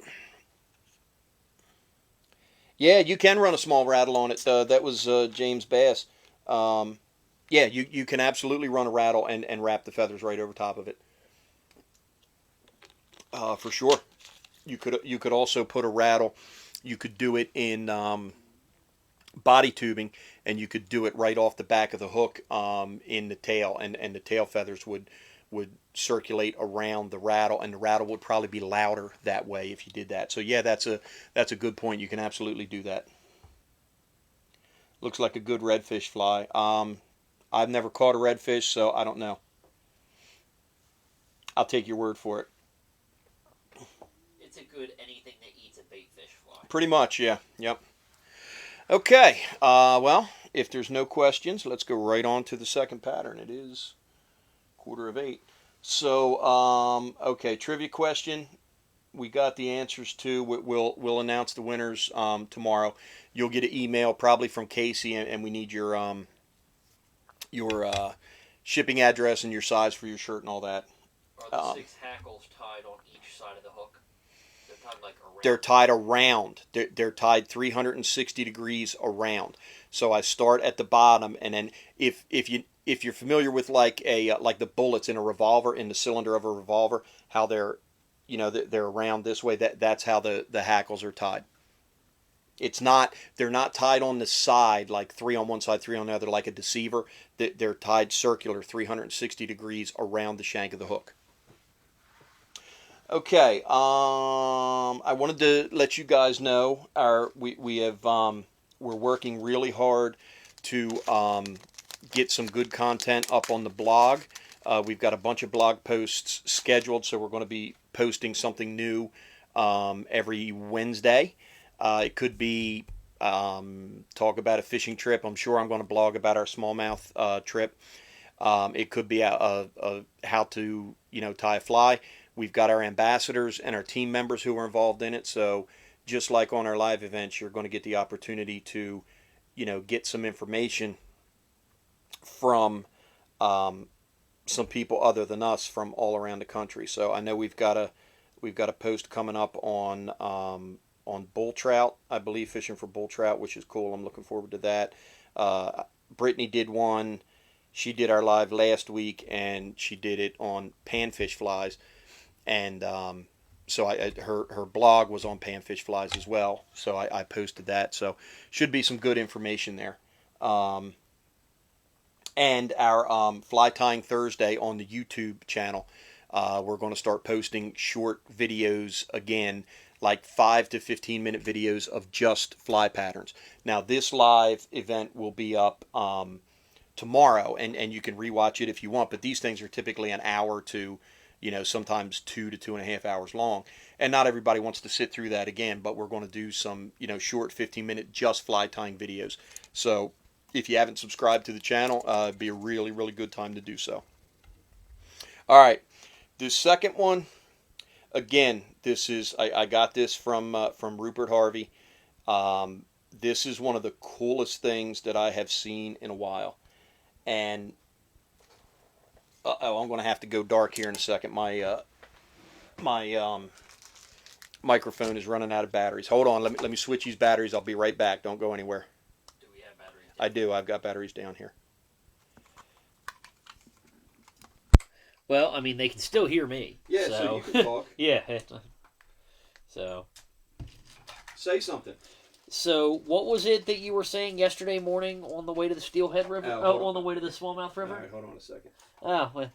Yeah, you can run a small rattle on it. That was James Bass. Yeah, you can absolutely run a rattle and wrap the feathers right over top of it. For sure. You could also put a rattle. You could do it in body tubing, and you could do it right off the back of the hook in the tail, and the tail feathers would circulate around the rattle, and the rattle would probably be louder that way if you did that. So yeah, that's a good point. You can absolutely do that. Looks like a good redfish fly. I've never caught a redfish, so I don't know. I'll take your word for it. It's a good anything that eats a bait fish fly. Pretty much, yeah. Yep. Okay. Well, if there's no questions, let's go right on to the second pattern. It is 7:45. So, okay, trivia question. We got the answers to. We'll announce the winners tomorrow. You'll get an email probably from Casey, and we need your shipping address and your size for your shirt and all that. Are the 6 hackles tied on each side of the hook? They're tied like around. They're tied around. They're tied 360 degrees around. So I start at the bottom, and then if you if you're familiar with like the bullets in a revolver, in the cylinder of a revolver, how they're, they're around this way. That's how the hackles are tied. It's not, they're not tied on the side like three on one side, three on the other like a deceiver. They're tied circular 360 degrees around the shank of the hook. Okay, I wanted to let you guys know we have we're working really hard to get some good content up on the blog. We've got a bunch of blog posts scheduled, so we're going to be posting something new every Wednesday. It could be talk about a fishing trip. I'm sure I'm going to blog about our smallmouth trip. It could be a how to tie a fly. We've got our ambassadors and our team members who are involved in it. So just like on our live events, you're going to get the opportunity to get some information from some people other than us from all around the country. So I know we've got a post coming up on bull trout, I believe, fishing for bull trout, which is cool. I'm looking forward to that. Brittany did one. She did our live last week, and she did it on panfish flies, and so her blog was on panfish flies as well. So I posted that. So should be some good information there. And our Fly Tying Thursday on the YouTube channel, we're going to start posting short videos again, like 5 to 15-minute videos of just fly patterns. Now, this live event will be up tomorrow, and you can rewatch it if you want, but these things are typically an hour to, sometimes 2 to 2.5 hours long, and not everybody wants to sit through that again, but we're going to do some, short 15-minute just fly tying videos. So if you haven't subscribed to the channel, it'd be a really, really good time to do so. All right, this second one, again, this is I got this from Rupert Harvey. This is one of the coolest things that I have seen in a while, and I'm going to have to go dark here in a second. My microphone is running out of batteries. Hold on, let me switch these batteries. I'll be right back. Don't go anywhere. Do we have batteries? I do. I've got batteries down here. Well, I mean, they can still hear me. Yeah, so you can talk. Yeah. So. Say something. So, what was it that you were saying yesterday morning on the way to the Steelhead River? Oh, on the way to the Smallmouth River? All right, hold on a second. Oh, well.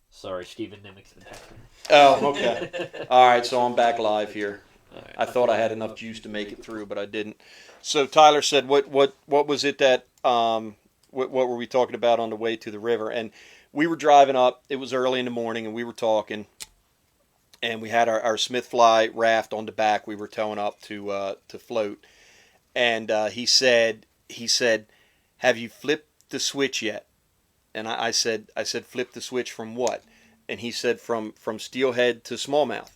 Sorry, Stephen Nimick's been texting. Oh, okay. All right, so I'm back live here. Right. I thought I had enough juice to make it through, but I didn't. So Tyler said, "What was it that what were we talking about on the way to the river?" And we were driving up. It was early in the morning, and we were talking, and we had our Smith Fly raft on the back. We were towing up to float, and he said, "Have you flipped the switch yet?" And I said, "Flip the switch from what?" And he said, "From steelhead to smallmouth."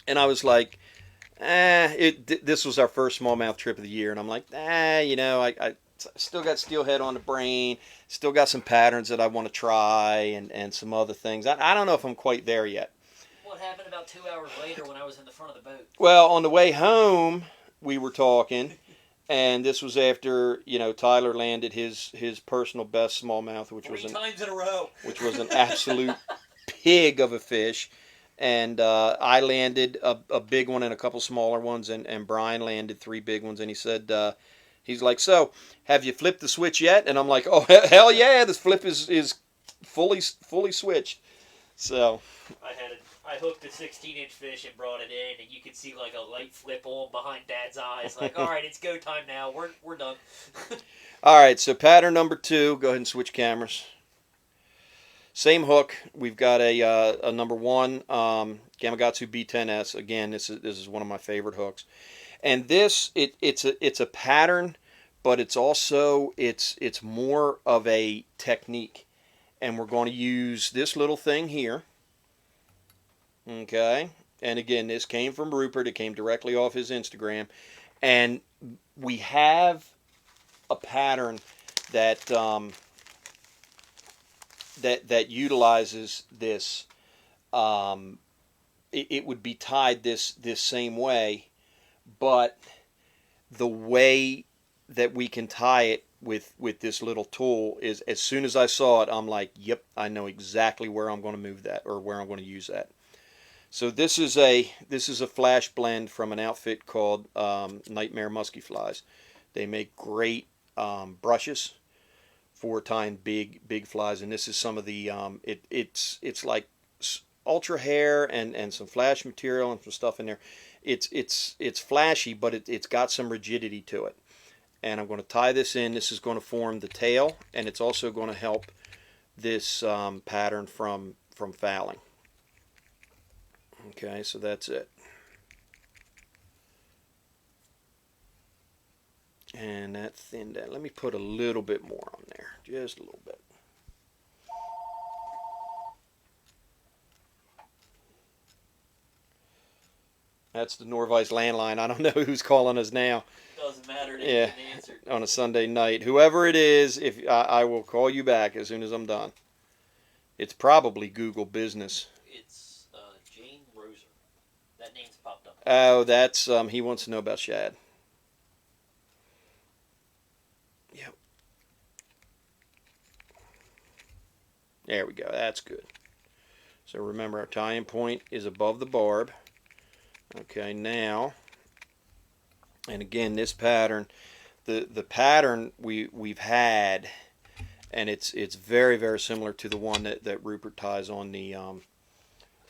And I was like, this was our first smallmouth trip of the year, and I'm like, I still got steelhead on the brain, still got some patterns that I want to try, and some other things. I don't know if I'm quite there yet. What happened about 2 hours later when I was in the front of the boat? Well, on the way home, we were talking, and this was after Tyler landed his personal best smallmouth, which was 3 times in a row, which was an absolute pig of a fish. And I landed a big one and a couple smaller ones, and Brian landed 3 big ones. And he said, he's like, "So, have you flipped the switch yet?" And I'm like, "Oh, hell yeah, this flip is fully switched." So I hooked a 16-inch fish and brought it in, and you could see like a light flip on behind Dad's eyes. Like, all right, it's go time now. We're done. All right, so pattern number 2. Go ahead and switch cameras. Same hook. We've got a number 1 Gamakatsu B10S. Again, this is one of my favorite hooks. And this it's a pattern, but it's also it's more of a technique. And we're going to use this little thing here. Okay. And again, this came from Rupert. It came directly off his Instagram. And we have a pattern that that utilizes this. It would be tied this same way, but the way that we can tie it with this little tool is, as soon as I saw it, I'm like, yep, I know exactly where I'm going to move that, or where I'm going to use that. So this is a flash blend from an outfit called Nightmare Musky Flies. They make great brushes for tying big flies, and this is some of the it's like ultra hair and some flash material and some stuff in there. It's flashy, but it's got some rigidity to it. And I'm going to tie this in. This is going to form the tail, and it's also going to help this pattern from fouling. Okay, so that's it. And that thinned out. Let me put a little bit more on there, just a little bit. That's the Norvise landline. I don't know who's calling us now. Doesn't matter. They Yeah, didn't answer. on a Sunday night. Whoever it is, if I will call you back as soon as I'm done. It's probably Google Business. It's Jane Roser. That name's popped up. Oh, that's he wants to know about shad. Yep. There we go. That's good. So remember, our tying point is above the barb. Okay, now, and again, this pattern, the pattern we've had, and it's very similar to the one that Rupert ties on the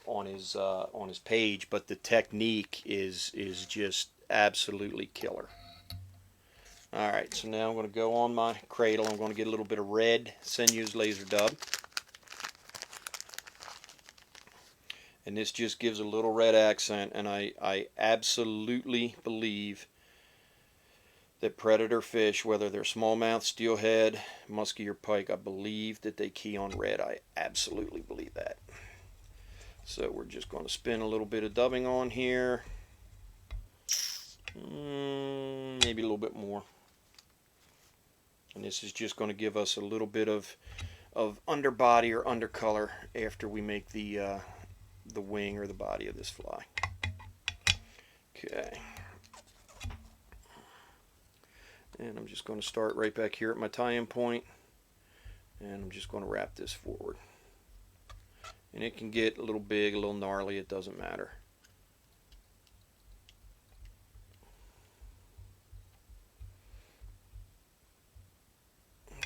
on his page, but the technique is just absolutely killer. All right, so now I'm going to go on my cradle. I'm going to get a little bit of red Sinews laser dub. And this just gives a little red accent, and I absolutely believe that predator fish, whether they're smallmouth, steelhead, muskie, or pike, I believe that they key on red. I absolutely believe that. So we're just going to spin a little bit of dubbing on here. Maybe a little bit more. And this is just going to give us a little bit of underbody or undercolor after we make the wing or the body of this fly. Okay. And I'm just going to start right back here at my tie-in point, and I'm just going to wrap this forward. And it can get a little big, a little gnarly, it doesn't matter.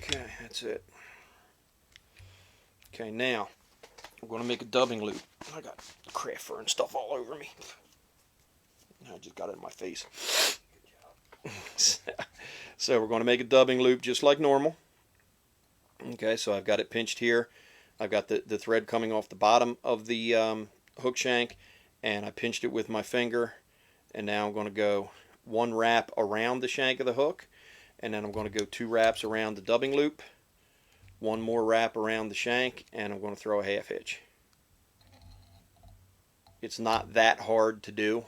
Okay, that's it. Okay, now I'm going to make a dubbing loop. I got craft fur and stuff all over me. I just got it in my face. So we're going to make a dubbing loop just like normal. Okay, so I've got it pinched here. I've got the thread coming off the bottom of the hook shank, and I pinched it with my finger. And now I'm going to go one wrap around the shank of the hook, and then I'm going to go 2 wraps around the dubbing loop, one more wrap around the shank, and I'm going to throw a half hitch. It's not that hard to do.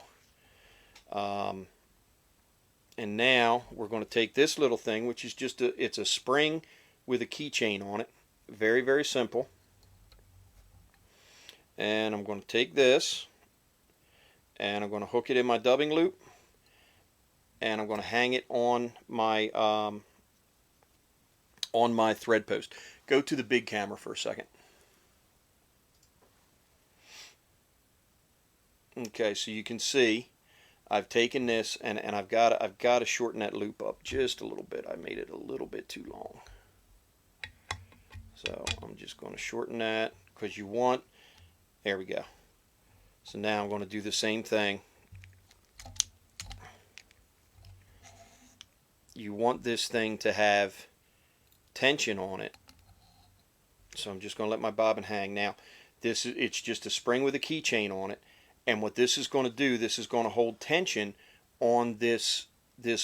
And now we're going to take this little thing, which is just it's a spring with a keychain on it. Very simple. And I'm going to take this, and I'm going to hook it in my dubbing loop, and I'm going to hang it on my thread post. Go to the big camera for a second. Okay, so you can see I've taken this, and I've got to shorten that loop up just a little bit. I made it a little bit too long. So I'm just going to shorten that, because you want, there we go. So now I'm going to do the same thing. You want this thing to have tension on it. So I'm just going to let my bobbin hang. Now, it's just a spring with a keychain on it. And what this is going to do, this is going to hold tension on this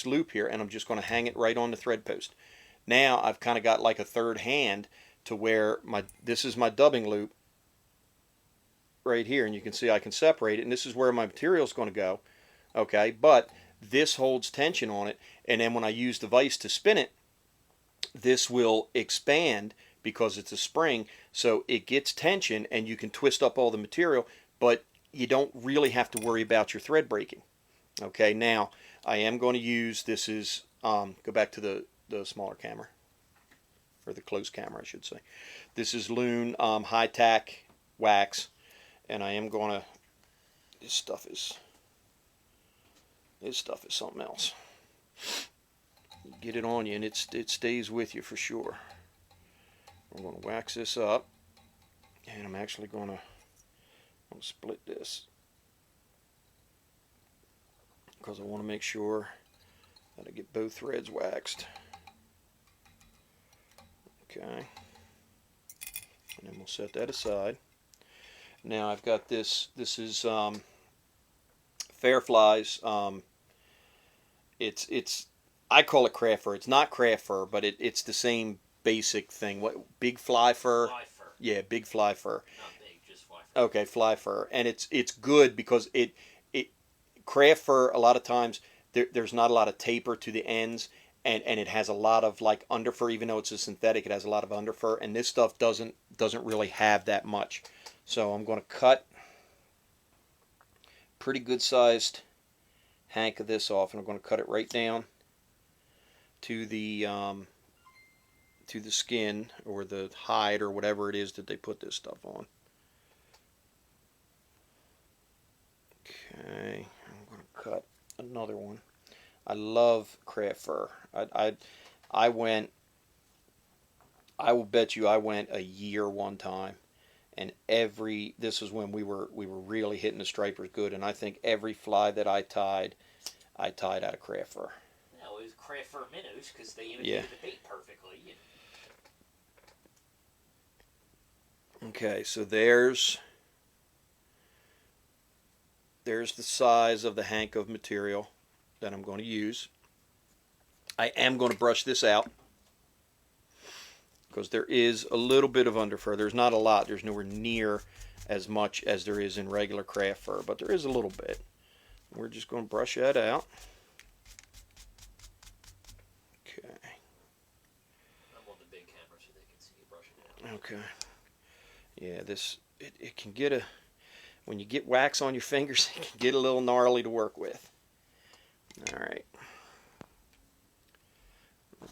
loop here, and I'm just going to hang it right on the thread post. Now I've kind of got like a third hand to where this is my dubbing loop right here, and you can see I can separate it, and this is where my material is going to go. Okay, but this holds tension on it, and then when I use the vise to spin it, this will expand because it's a spring, so it gets tension, and you can twist up all the material, but you don't really have to worry about your thread breaking. Okay, now I am going to use, this is, go back to the smaller camera, or the close camera, I should say. This is Loon high tack wax, and I am going to, this stuff is something else. You get it on you, and it stays with you for sure. I'm going to wax this up, and I'm actually going to split this because I want to make sure that I get both threads waxed. Okay, and then we'll set that aside. Now I've got this. This is Fairfly's. It's I call it craft fur. It's not craft fur, but it's the same basic thing. What, big fly fur? Fly fur. Yeah, big fly fur. Not big, just fly fur. Okay, fly fur, and it's good because it craft fur, a lot of times there's not a lot of taper to the ends, and it has a lot of like underfur. Even though it's a synthetic, it has a lot of underfur, and this stuff doesn't really have that much. So I'm going to cut pretty good sized hank of this off, and I'm going to cut it right down to the skin or the hide or whatever it is that they put this stuff on. Okay, I'm going to cut another one. I love craft fur. I will bet you I went a year one time, and this was when we were really hitting the stripers good, and I think every fly that I tied out of craft fur. No, it was craft fur minnows because they imitated the bait perfectly. Okay, so there's the size of the hank of material that I'm going to use. I am going to brush this out because there is a little bit of underfur. There's not a lot. There's nowhere near as much as there is in regular craft fur, but there is a little bit. We're just going to brush that out. Okay. I'm on the big camera so they can see you brushing it out. Okay. Yeah, it can get when you get wax on your fingers, it can get a little gnarly to work with. All right.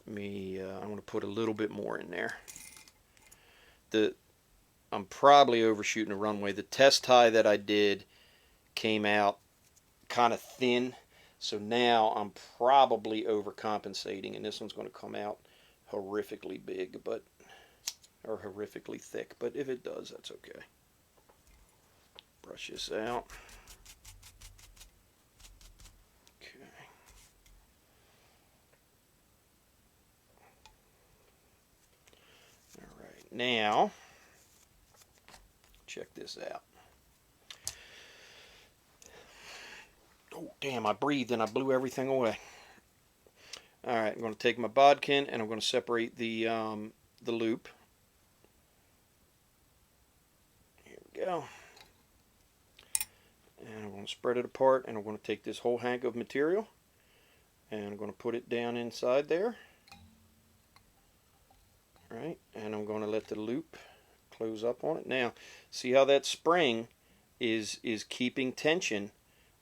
I'm going to put a little bit more in there. I'm probably overshooting a runway. The test tie that I did came out kind of thin, so now I'm probably overcompensating, and this one's going to come out horrifically big, or horrifically thick. But if it does, that's okay. Brush this out. Okay. All right, now check this out. Oh, damn, I breathed and I blew everything away. All right, I'm going to take my bodkin and I'm going to separate the loop. Here we go. And I'm going to spread it apart, and I'm going to take this whole hank of material and I'm going to put it down inside there. Right, and I'm going to let the loop close up on it. Now, see how that spring is keeping tension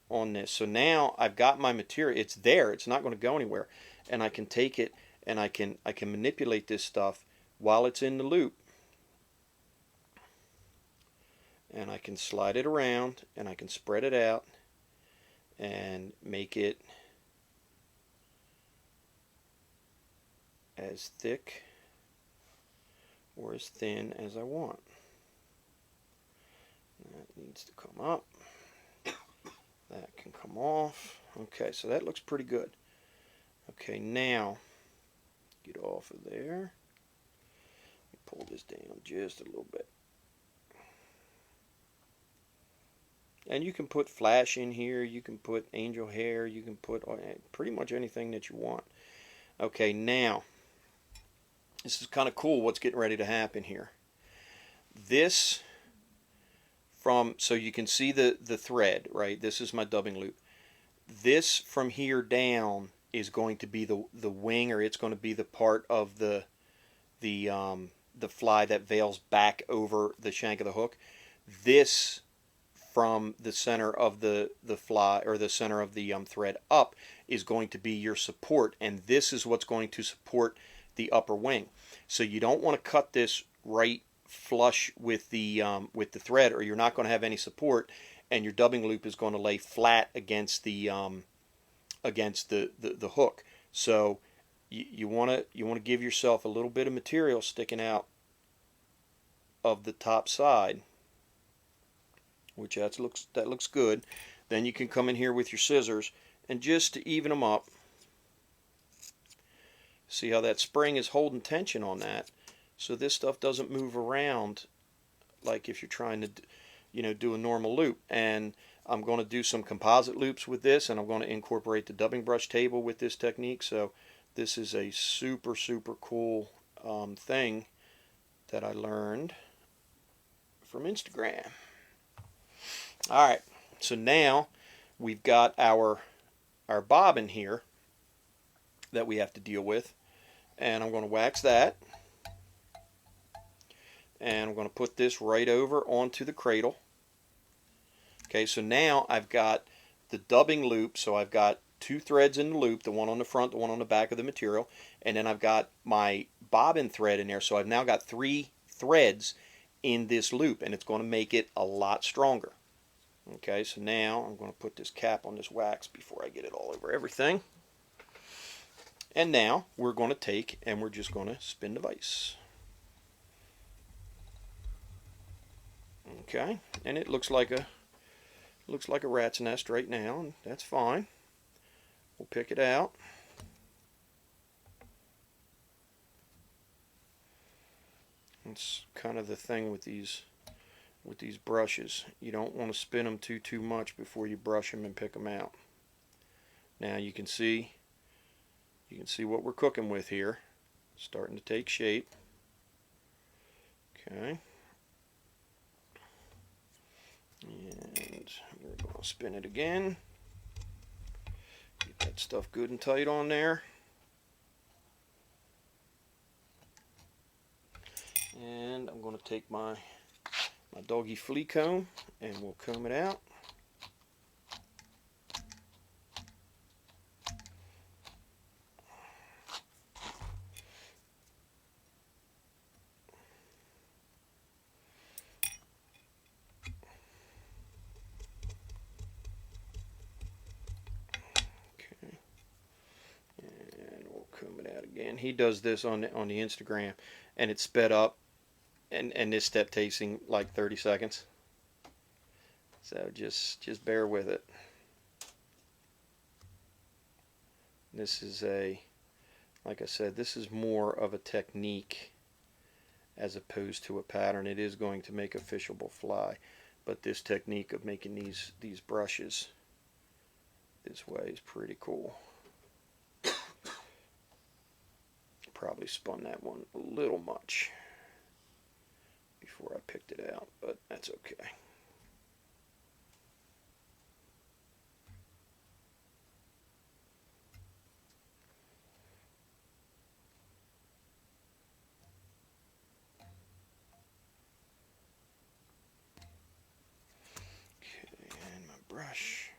on this. So now I've got my material. It's there. It's not going to go anywhere. And I can take it and I can manipulate this stuff while it's in the loop. And I can slide it around and I can spread it out and make it as thick or as thin as I want. That needs to come up. That can come off. Okay, so that looks pretty good. Okay, now get off of there. Pull this down just a little bit. And you can put flash in here, you can put angel hair, you can put pretty much anything that you want. Okay, now, this is kind of cool what's getting ready to happen here. This, so you can see the thread, right? This is my dubbing loop. This from here down is going to be the wing, or it's going to be the part of the fly that veils back over the shank of the hook. This from the center of the fly, or the center of the thread up, is going to be your support, and this is what's going to support the upper wing. So you don't want to cut this right flush with the thread, or you're not going to have any support, and your dubbing loop is going to lay flat against the hook. So you want to give yourself a little bit of material sticking out of the top side, which that looks good. Then you can come in here with your scissors, and just to even them up, see how that spring is holding tension on that, so this stuff doesn't move around like if you're trying to do a normal loop. And I'm going to do some composite loops with this, and I'm going to incorporate the dubbing brush table with this technique. So this is a super cool thing that I learned from Instagram. Alright, so now we've got our bobbin here that we have to deal with, and I'm going to wax that, and I'm going to put this right over onto the cradle. Okay, so now I've got the dubbing loop, so I've got two threads in the loop, the one on the front, the one on the back of the material, and then I've got my bobbin thread in there, so I've now got 3 threads in this loop, and it's going to make it a lot stronger. Okay, so now I'm going to put this cap on this wax before I get it all over everything. And now we're going to take and we're just going to spin the vise. Okay, and it looks like a rat's nest right now, and that's fine. We'll pick it out. It's kind of the thing with these brushes. You don't want to spin them too much before you brush them and pick them out. Now you can see what we're cooking with here. It's starting to take shape. Okay. And we're going to spin it again. Get that stuff good and tight on there. And I'm going to take my doggy flea comb, and we'll comb it out. Okay, and we'll comb it out again. He does this on the Instagram, and it's sped up. And this step takes him like 30 seconds. So just bear with it. This is like I said, this is more of a technique as opposed to a pattern. It is going to make a fishable fly, but this technique of making these brushes this way is pretty cool. Probably spun that one a little much before I picked it out, but that's okay. Okay, and my brush.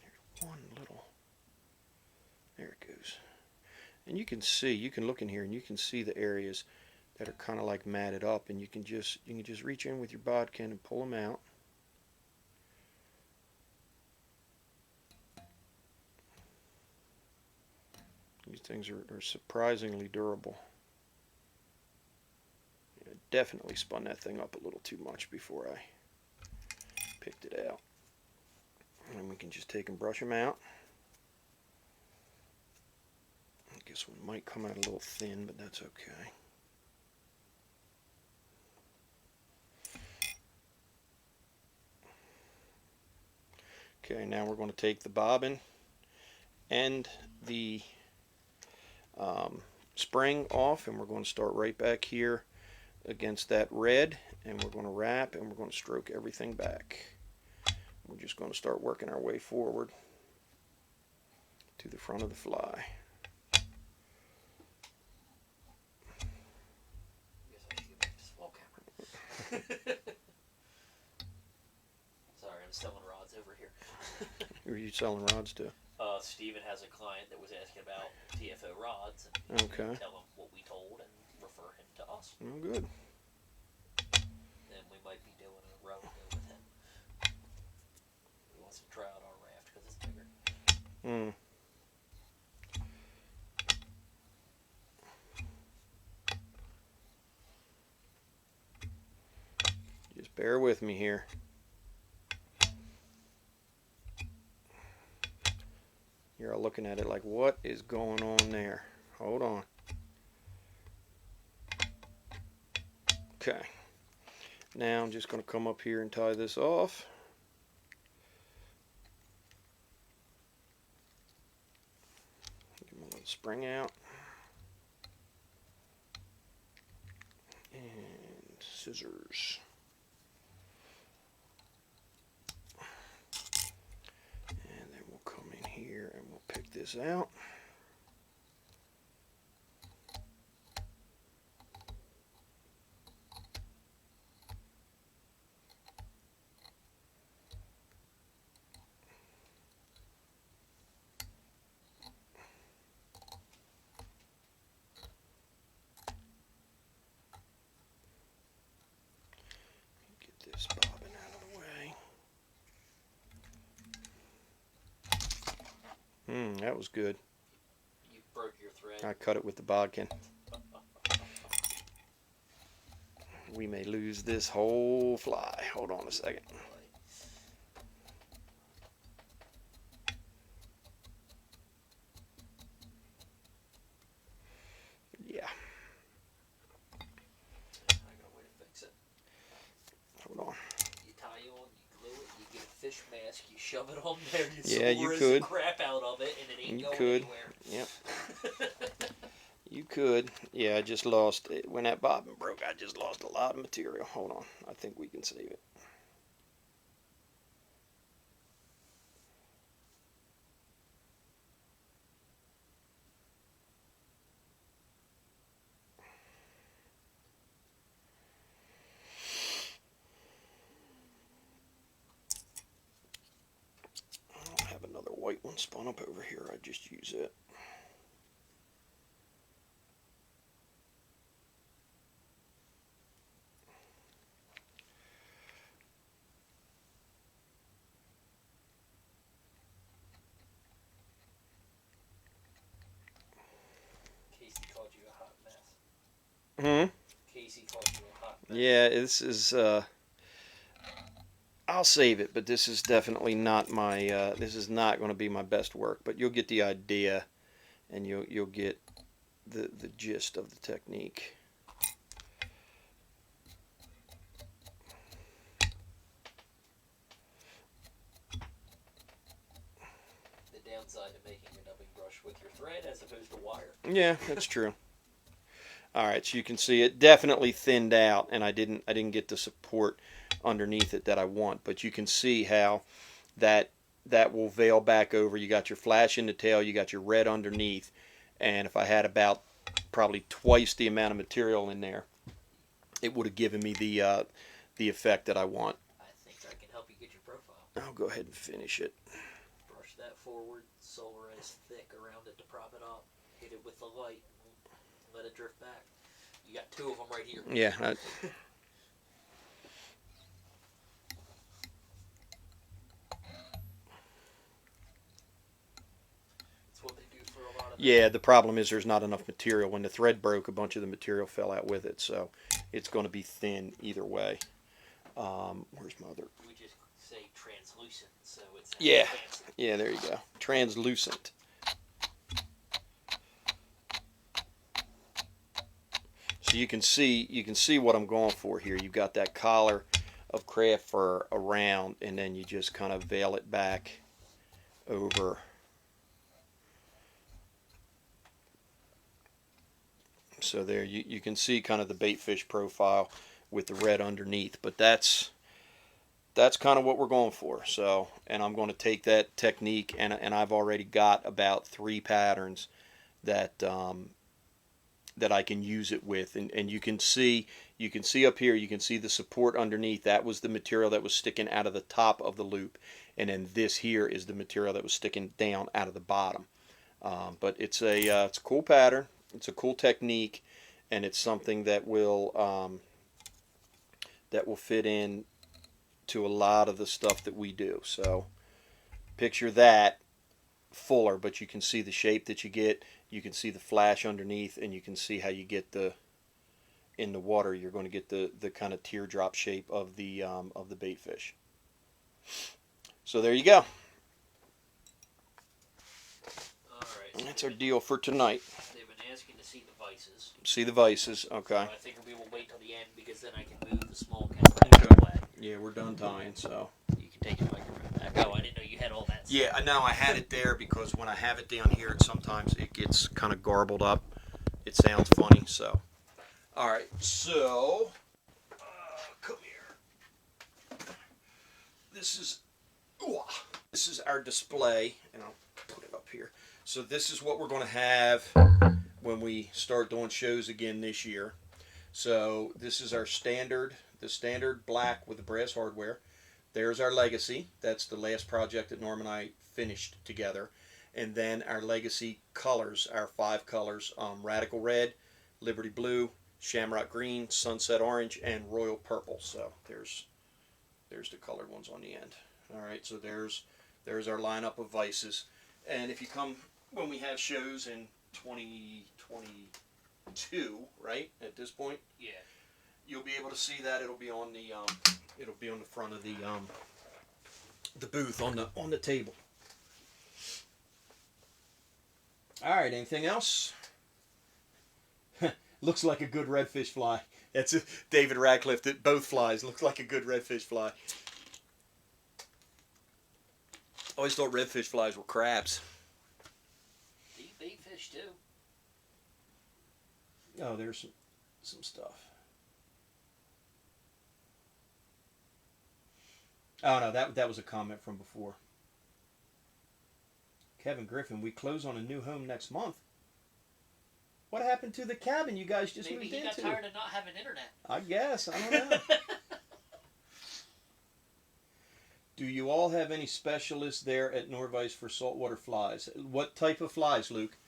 There's one little, there it goes. And you can look in here and you can see the areas that are kind of like matted up, and you can just reach in with your bodkin and pull them out. These things are surprisingly durable. I definitely spun that thing up a little too much before I picked it out. And we can just take and brush them out. This one might come out a little thin, but that's okay. Okay, now we're going to take the bobbin and the spring off, and we're going to start right back here against that red, and we're going to wrap, and we're going to stroke everything back. We're just going to start working our way forward to the front of the fly. Sorry, I'm selling rods over here. Who are you selling rods to? Steven has a client that was asking about TFO rods, and Okay. tell him what we told and refer him to us. Oh, good. Then we might be doing a row with him. He wants to try out our raft because it's bigger. Hmm. Just bear with me here. You're all looking at it like, what is going on there? Hold on. Okay. Now I'm just going to come up here and tie this off. Get my little spring out. And scissors. And then we'll come in here and we'll pick this out. Get this bobbin out of the way. That was good. You broke your thread. I cut it with the bodkin. We may lose this whole fly. Hold on a second. Yeah. I got a way to fix it. Hold on. You tie on, you glue it, you get a fish mask, you shove it on there, you Yeah, you solderize could. the crap out of it, and it ain't You going could. anywhere. Yep. You could. Yeah, I just lost it. When that bobbin broke, I just lost a lot of material. Hold on. I think we can save it. I don't have another white one spun up over here. I just use it. Casey called you a hot mess. Casey called you a hot mess. Yeah, this is, I'll save it, but this is definitely not my, this is not going to be my best work, but you'll get the idea, and you'll get the gist of the technique. The downside to making a nubbing brush with your thread as opposed to wire. Yeah, that's true. All right, so you can see it definitely thinned out, and I didn't get the support underneath it that I want. But you can see how that will veil back over. You got your flash in the tail, you got your red underneath, and if I had about probably twice the amount of material in there, it would have given me the effect that I want. I think I can help you get your profile. I'll go ahead and finish it. Brush that forward, solarize thick around it to prop it up. Hit it with the light. Let it drift back. You got two of them right here. Yeah. That's what they do for a lot of Yeah, the problem is there's not enough material. When the thread broke, a bunch of the material fell out with it, so it's going to be thin either way. Where's my other? We just say translucent, so it's Yeah. fancy. Yeah, there you go. Translucent. So you can see what I'm going for here. You've got that collar of craft fur around, and then you just kind of veil it back over. So there you can see kind of the bait fish profile with the red underneath, but that's kind of what we're going for. So, and I'm going to take that technique, and I've already got about 3 patterns that that I can use it with, and you can see up here, you can see the support underneath. That was the material that was sticking out of the top of the loop, and then this here is the material that was sticking down out of the bottom. But it's a cool pattern, it's a cool technique, and it's something that will fit in to a lot of the stuff that we do. So picture that fuller, but you can see the shape that you get. You can see the flash underneath, and you can see how you get in the water. You're going to get the kind of teardrop shape of the bait fish. So there you go. All right. And that's our deal for tonight. They've been asking to see the vices. See the vices, okay. So I think we will wait till the end because then I can move the small camera away. Yeah, we're done tying, so. You can take your microphone back. Oh, I didn't know you had all that stuff. Yeah, I know I had it there because when I have it down here, sometimes it gets kind of garbled up. It sounds funny, so. All right, so come here. This is our display, and I'll put it up here. So this is what we're going to have when we start doing shows again this year. So this is our the standard black with the brass hardware. There's our Legacy. That's the last project that Norm and I finished together. And then our Legacy colors, our 5 colors, Radical Red, Liberty Blue, Shamrock Green, Sunset Orange, and Royal Purple. So there's the colored ones on the end. All right, so there's our lineup of vices. And if you come when we have shows in 2022, right, at this point? Yeah. You'll be able to see that. It'll be on the front of the booth on the table. All right. Anything else? Looks like a good redfish fly. That's David Radcliffe. That both flies looks like a good redfish fly. Always thought redfish flies were crabs. Do you bait fish too? Oh, there's some stuff. Oh no, that was a comment from before. Kevin Griffin, we close on a new home next month. What happened to the cabin you guys just moved into? Maybe he got tired of not having internet. I guess. I don't know. Do you all have any specialists there at Norvise for saltwater flies? What type of flies, Luke?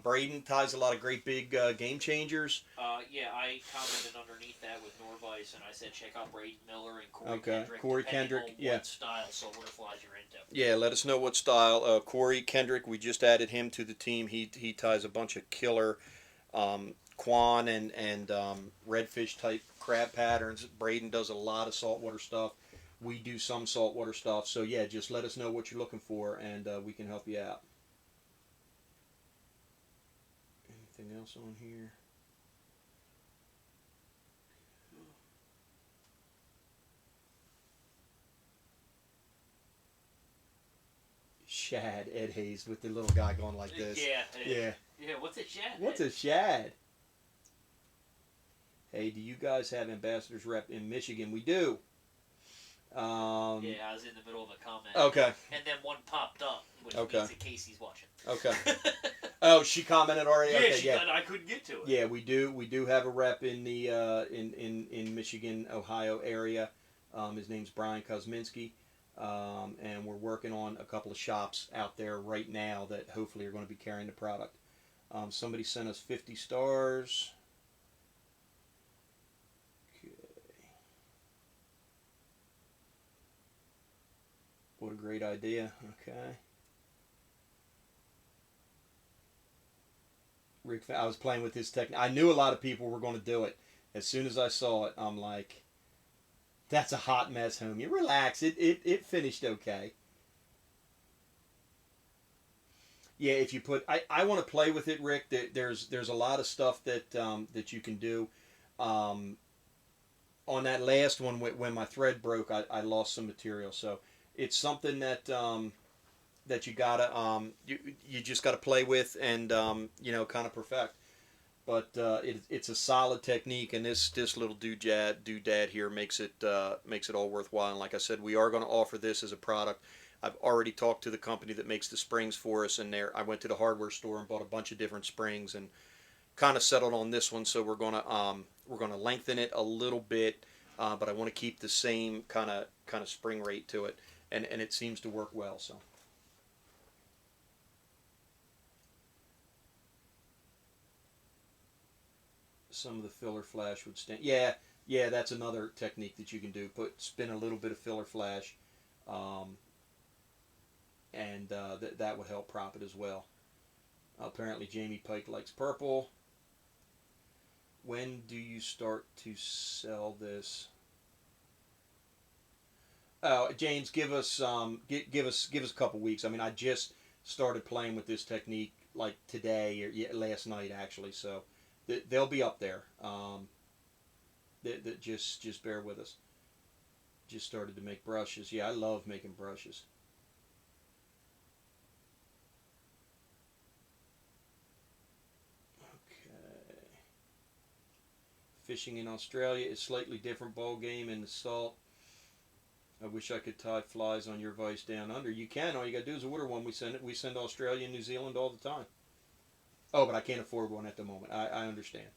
Braden ties a lot of great big game changers. Yeah, I commented underneath that with Norvise, and I said check out Braden Miller and Corey Okay. Kendrick. Corey Kendrick, on yeah. What style saltwater flies you're into. Yeah, let us know what style. Corey Kendrick, we just added him to the team. He ties a bunch of killer Quan and redfish type crab patterns. Braden does a lot of saltwater stuff. We do some saltwater stuff. So yeah, just let us know what you're looking for, and we can help you out. Anything else on here? Shad, Ed Hayes with the little guy going like this. Yeah. What's a shad? What's a shad? Hey, do you guys have ambassadors rep in Michigan? We do. Yeah, I was in the middle of a comment. Okay. And then one popped up, which Okay. means that Casey's watching. Okay. Oh, she commented already. Yeah, Okay, she thought I couldn't get to it. Yeah, we do. We do have a rep in the in Michigan, Ohio area. His name's Brian Kosminski, and we're working on a couple of shops out there right now that hopefully are going to be carrying the product. Somebody sent us 50 stars. Okay. What a great idea. Okay. Rick, I was playing with his technique. I knew a lot of people were going to do it. As soon as I saw it, I'm like, that's a hot mess, homie. Relax. It finished okay. Yeah, if you put, I want to play with it, Rick. There's a lot of stuff that you can do. On that last one, when my thread broke, I lost some material. So it's something that that you gotta you just gotta play with and kind of perfect. But it's a solid technique, and this little doodad here makes it all worthwhile. And like I said, we are going to offer this as a product. I've already talked to the company that makes the springs for us, and I went to the hardware store and bought a bunch of different springs, and kind of settled on this one, so we're gonna lengthen it a little bit, but I want to keep the same kind of spring rate to it, and it seems to work well. So. Some of the filler flash would stand. Yeah, that's another technique that you can do. Spin a little bit of filler flash, um, and that would help prop it as well. Apparently, Jamie Pike likes purple. When do you start to sell this? Oh, James, give us give us a couple weeks. I mean, I just started playing with this technique like today or last night actually, so they'll be up there. Just bear with us. Just started to make brushes. Yeah, I love making brushes. Okay. Fishing in Australia is slightly different ball game in the salt. I wish I could tie flies on your vise down under. You can. All you got to do is order one. We send it. We send to Australia and New Zealand all the time. Oh, but I can't afford one at the moment. I understand.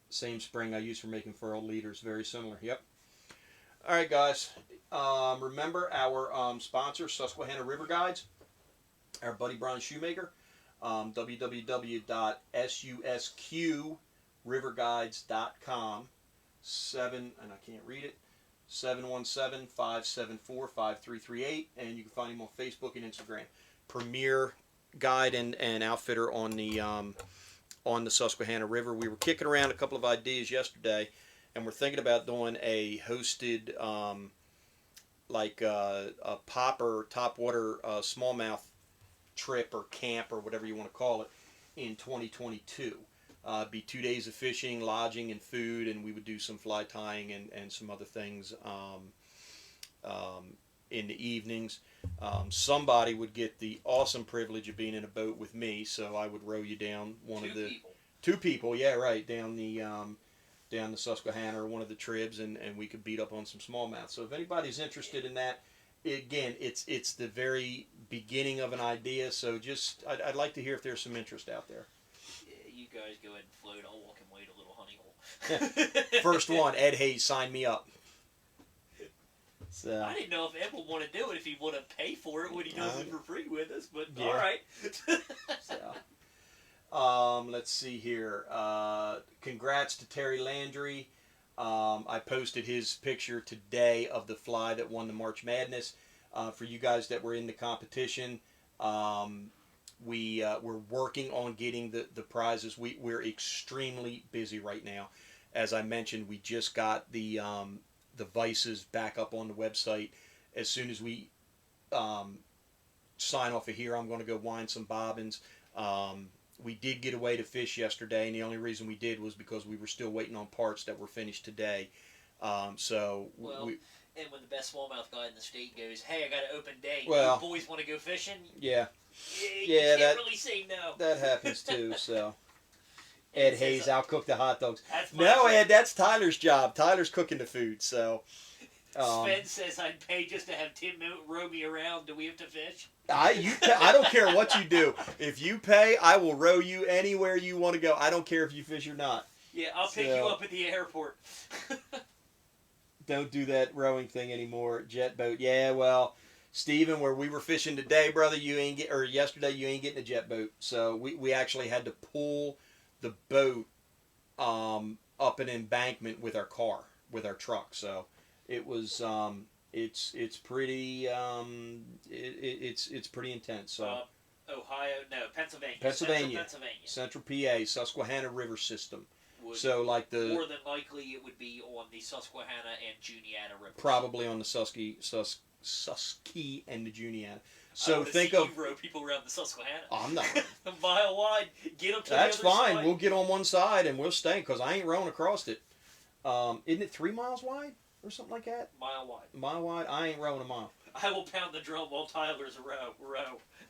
Same spring I use for making furled leaders. Very similar. Yep. All right, guys. Remember our sponsor, Susquehanna River Guides. Our buddy Brian Shoemaker. www.susqriverguides.com. And I can't read it. 717-574-5338, and you can find him on Facebook and Instagram. Premier guide and outfitter on the Susquehanna River. We were kicking around a couple of ideas yesterday, and we're thinking about doing a hosted a popper topwater smallmouth trip or camp or whatever you want to call it in 2022. Be 2 days of fishing, lodging, and food, and we would do some fly tying and some other things in the evenings. Somebody would get the awesome privilege of being in a boat with me, so I would row you down two people, yeah, right, down the Susquehanna or one of the tribs, and we could beat up on some smallmouth. So if anybody's interested in that, again, it's the very beginning of an idea. So I'd like to hear if there's some interest out there. You guys go ahead and float. I'll walk and wait a little honey hole. First one, Ed Hayes, sign me up. So, I didn't know if Ed would want to do it, if he would have paid for it when he does it for free with us, but yeah. All right. Let's see here. Congrats to Terry Landry. I posted his picture today of the fly that won the March Madness. For you guys that were in the competition, we're working on getting the prizes. We're extremely busy right now. As I mentioned, we just got the vices back up on the website. As soon as we sign off of here, I'm going to go wind some bobbins. We did get away to fish yesterday, and the only reason we did was because we were still waiting on parts that were finished today. And when the best smallmouth guy in the state goes, "Hey, I got an open day. Well, you boys want to go fishing?" Yeah. You can't really say no. That happens too. So Ed Hayes, I'll cook the hot dogs. No, Ed, that's Tyler's job. Tyler's cooking the food. So Sven says I'd pay just to have Tim row me around. Do we have to fish? I don't care what you do. If you pay, I will row you anywhere you want to go. I don't care if you fish or not. Yeah, I'll pick you up at the airport. Don't do that rowing thing anymore. Jet boat. Yeah, well, Steven, where we were fishing today, brother, yesterday, you ain't getting a jet boat. So we actually had to pull the boat up an embankment with our truck. So it was it's pretty it's pretty intense. So Pennsylvania. Central PA, Susquehanna River System. So more than likely it would be on the Susquehanna and Juniata rivers. Probably on the Susquehanna and the Juniata. So think of you row people around the Susquehanna. I'm not a mile wide. Get them to That's the other fine. side. We'll get on one side and we'll stay because I ain't rowing across it. Isn't it 3 miles wide or something like that? Mile wide. Mile wide. I ain't rowing a mile. I will pound the drum while Tyler's row.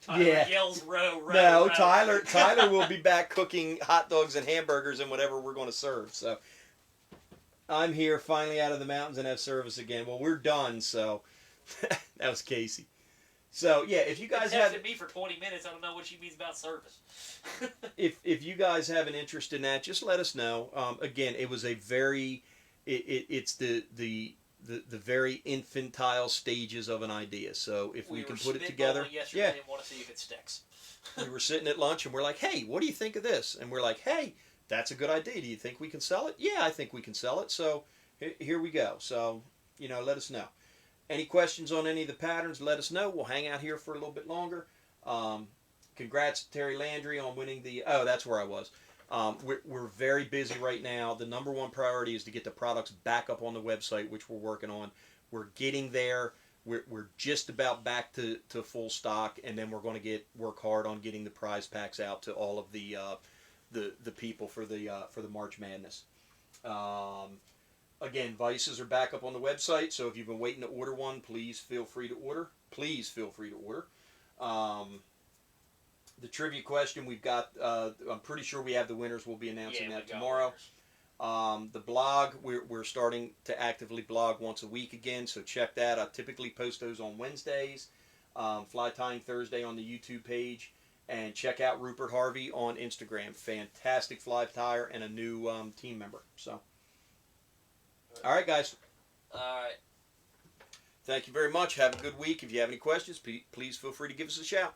Tyler yells row. No, row. Tyler will be back cooking hot dogs and hamburgers and whatever we're going to serve. So I'm here finally out of the mountains and have service again. Well, we're done. So that was Casey. So yeah, if you Been guys texting have me for 20 minutes. I don't know what she means about service. if you guys have an interest in that, just let us know. Again, it was a very it's the very infantile stages of an idea. So if we can put it together, yesterday yeah. and want to see if it sticks. We were sitting at lunch and we're like, hey, what do you think of this? And we're like, hey, that's a good idea. Do you think we can sell it? Yeah, I think we can sell it. So here we go. So let us know. Any questions on any of the patterns, let us know. We'll hang out here for a little bit longer. Congrats to Terry Landry on winning the... Oh, that's where I was. We're very busy right now. The number one priority is to get the products back up on the website, which we're working on. We're getting there. We're just about back to full stock, and then we're going to work hard on getting the prize packs out to all of the people for the March Madness. Again, Vices are back up on the website, so if you've been waiting to order one, please feel free to order. Please feel free to order. The trivia question we've got, I'm pretty sure we have the winners. We'll be announcing that tomorrow. The blog, we're starting to actively blog once a week again, so check that. I typically post those on Wednesdays, Fly Tying Thursday on the YouTube page, and check out Rupert Harvey on Instagram. Fantastic fly tyer and a new team member. So, all right, guys. All right. Thank you very much. Have a good week. If you have any questions, please feel free to give us a shout.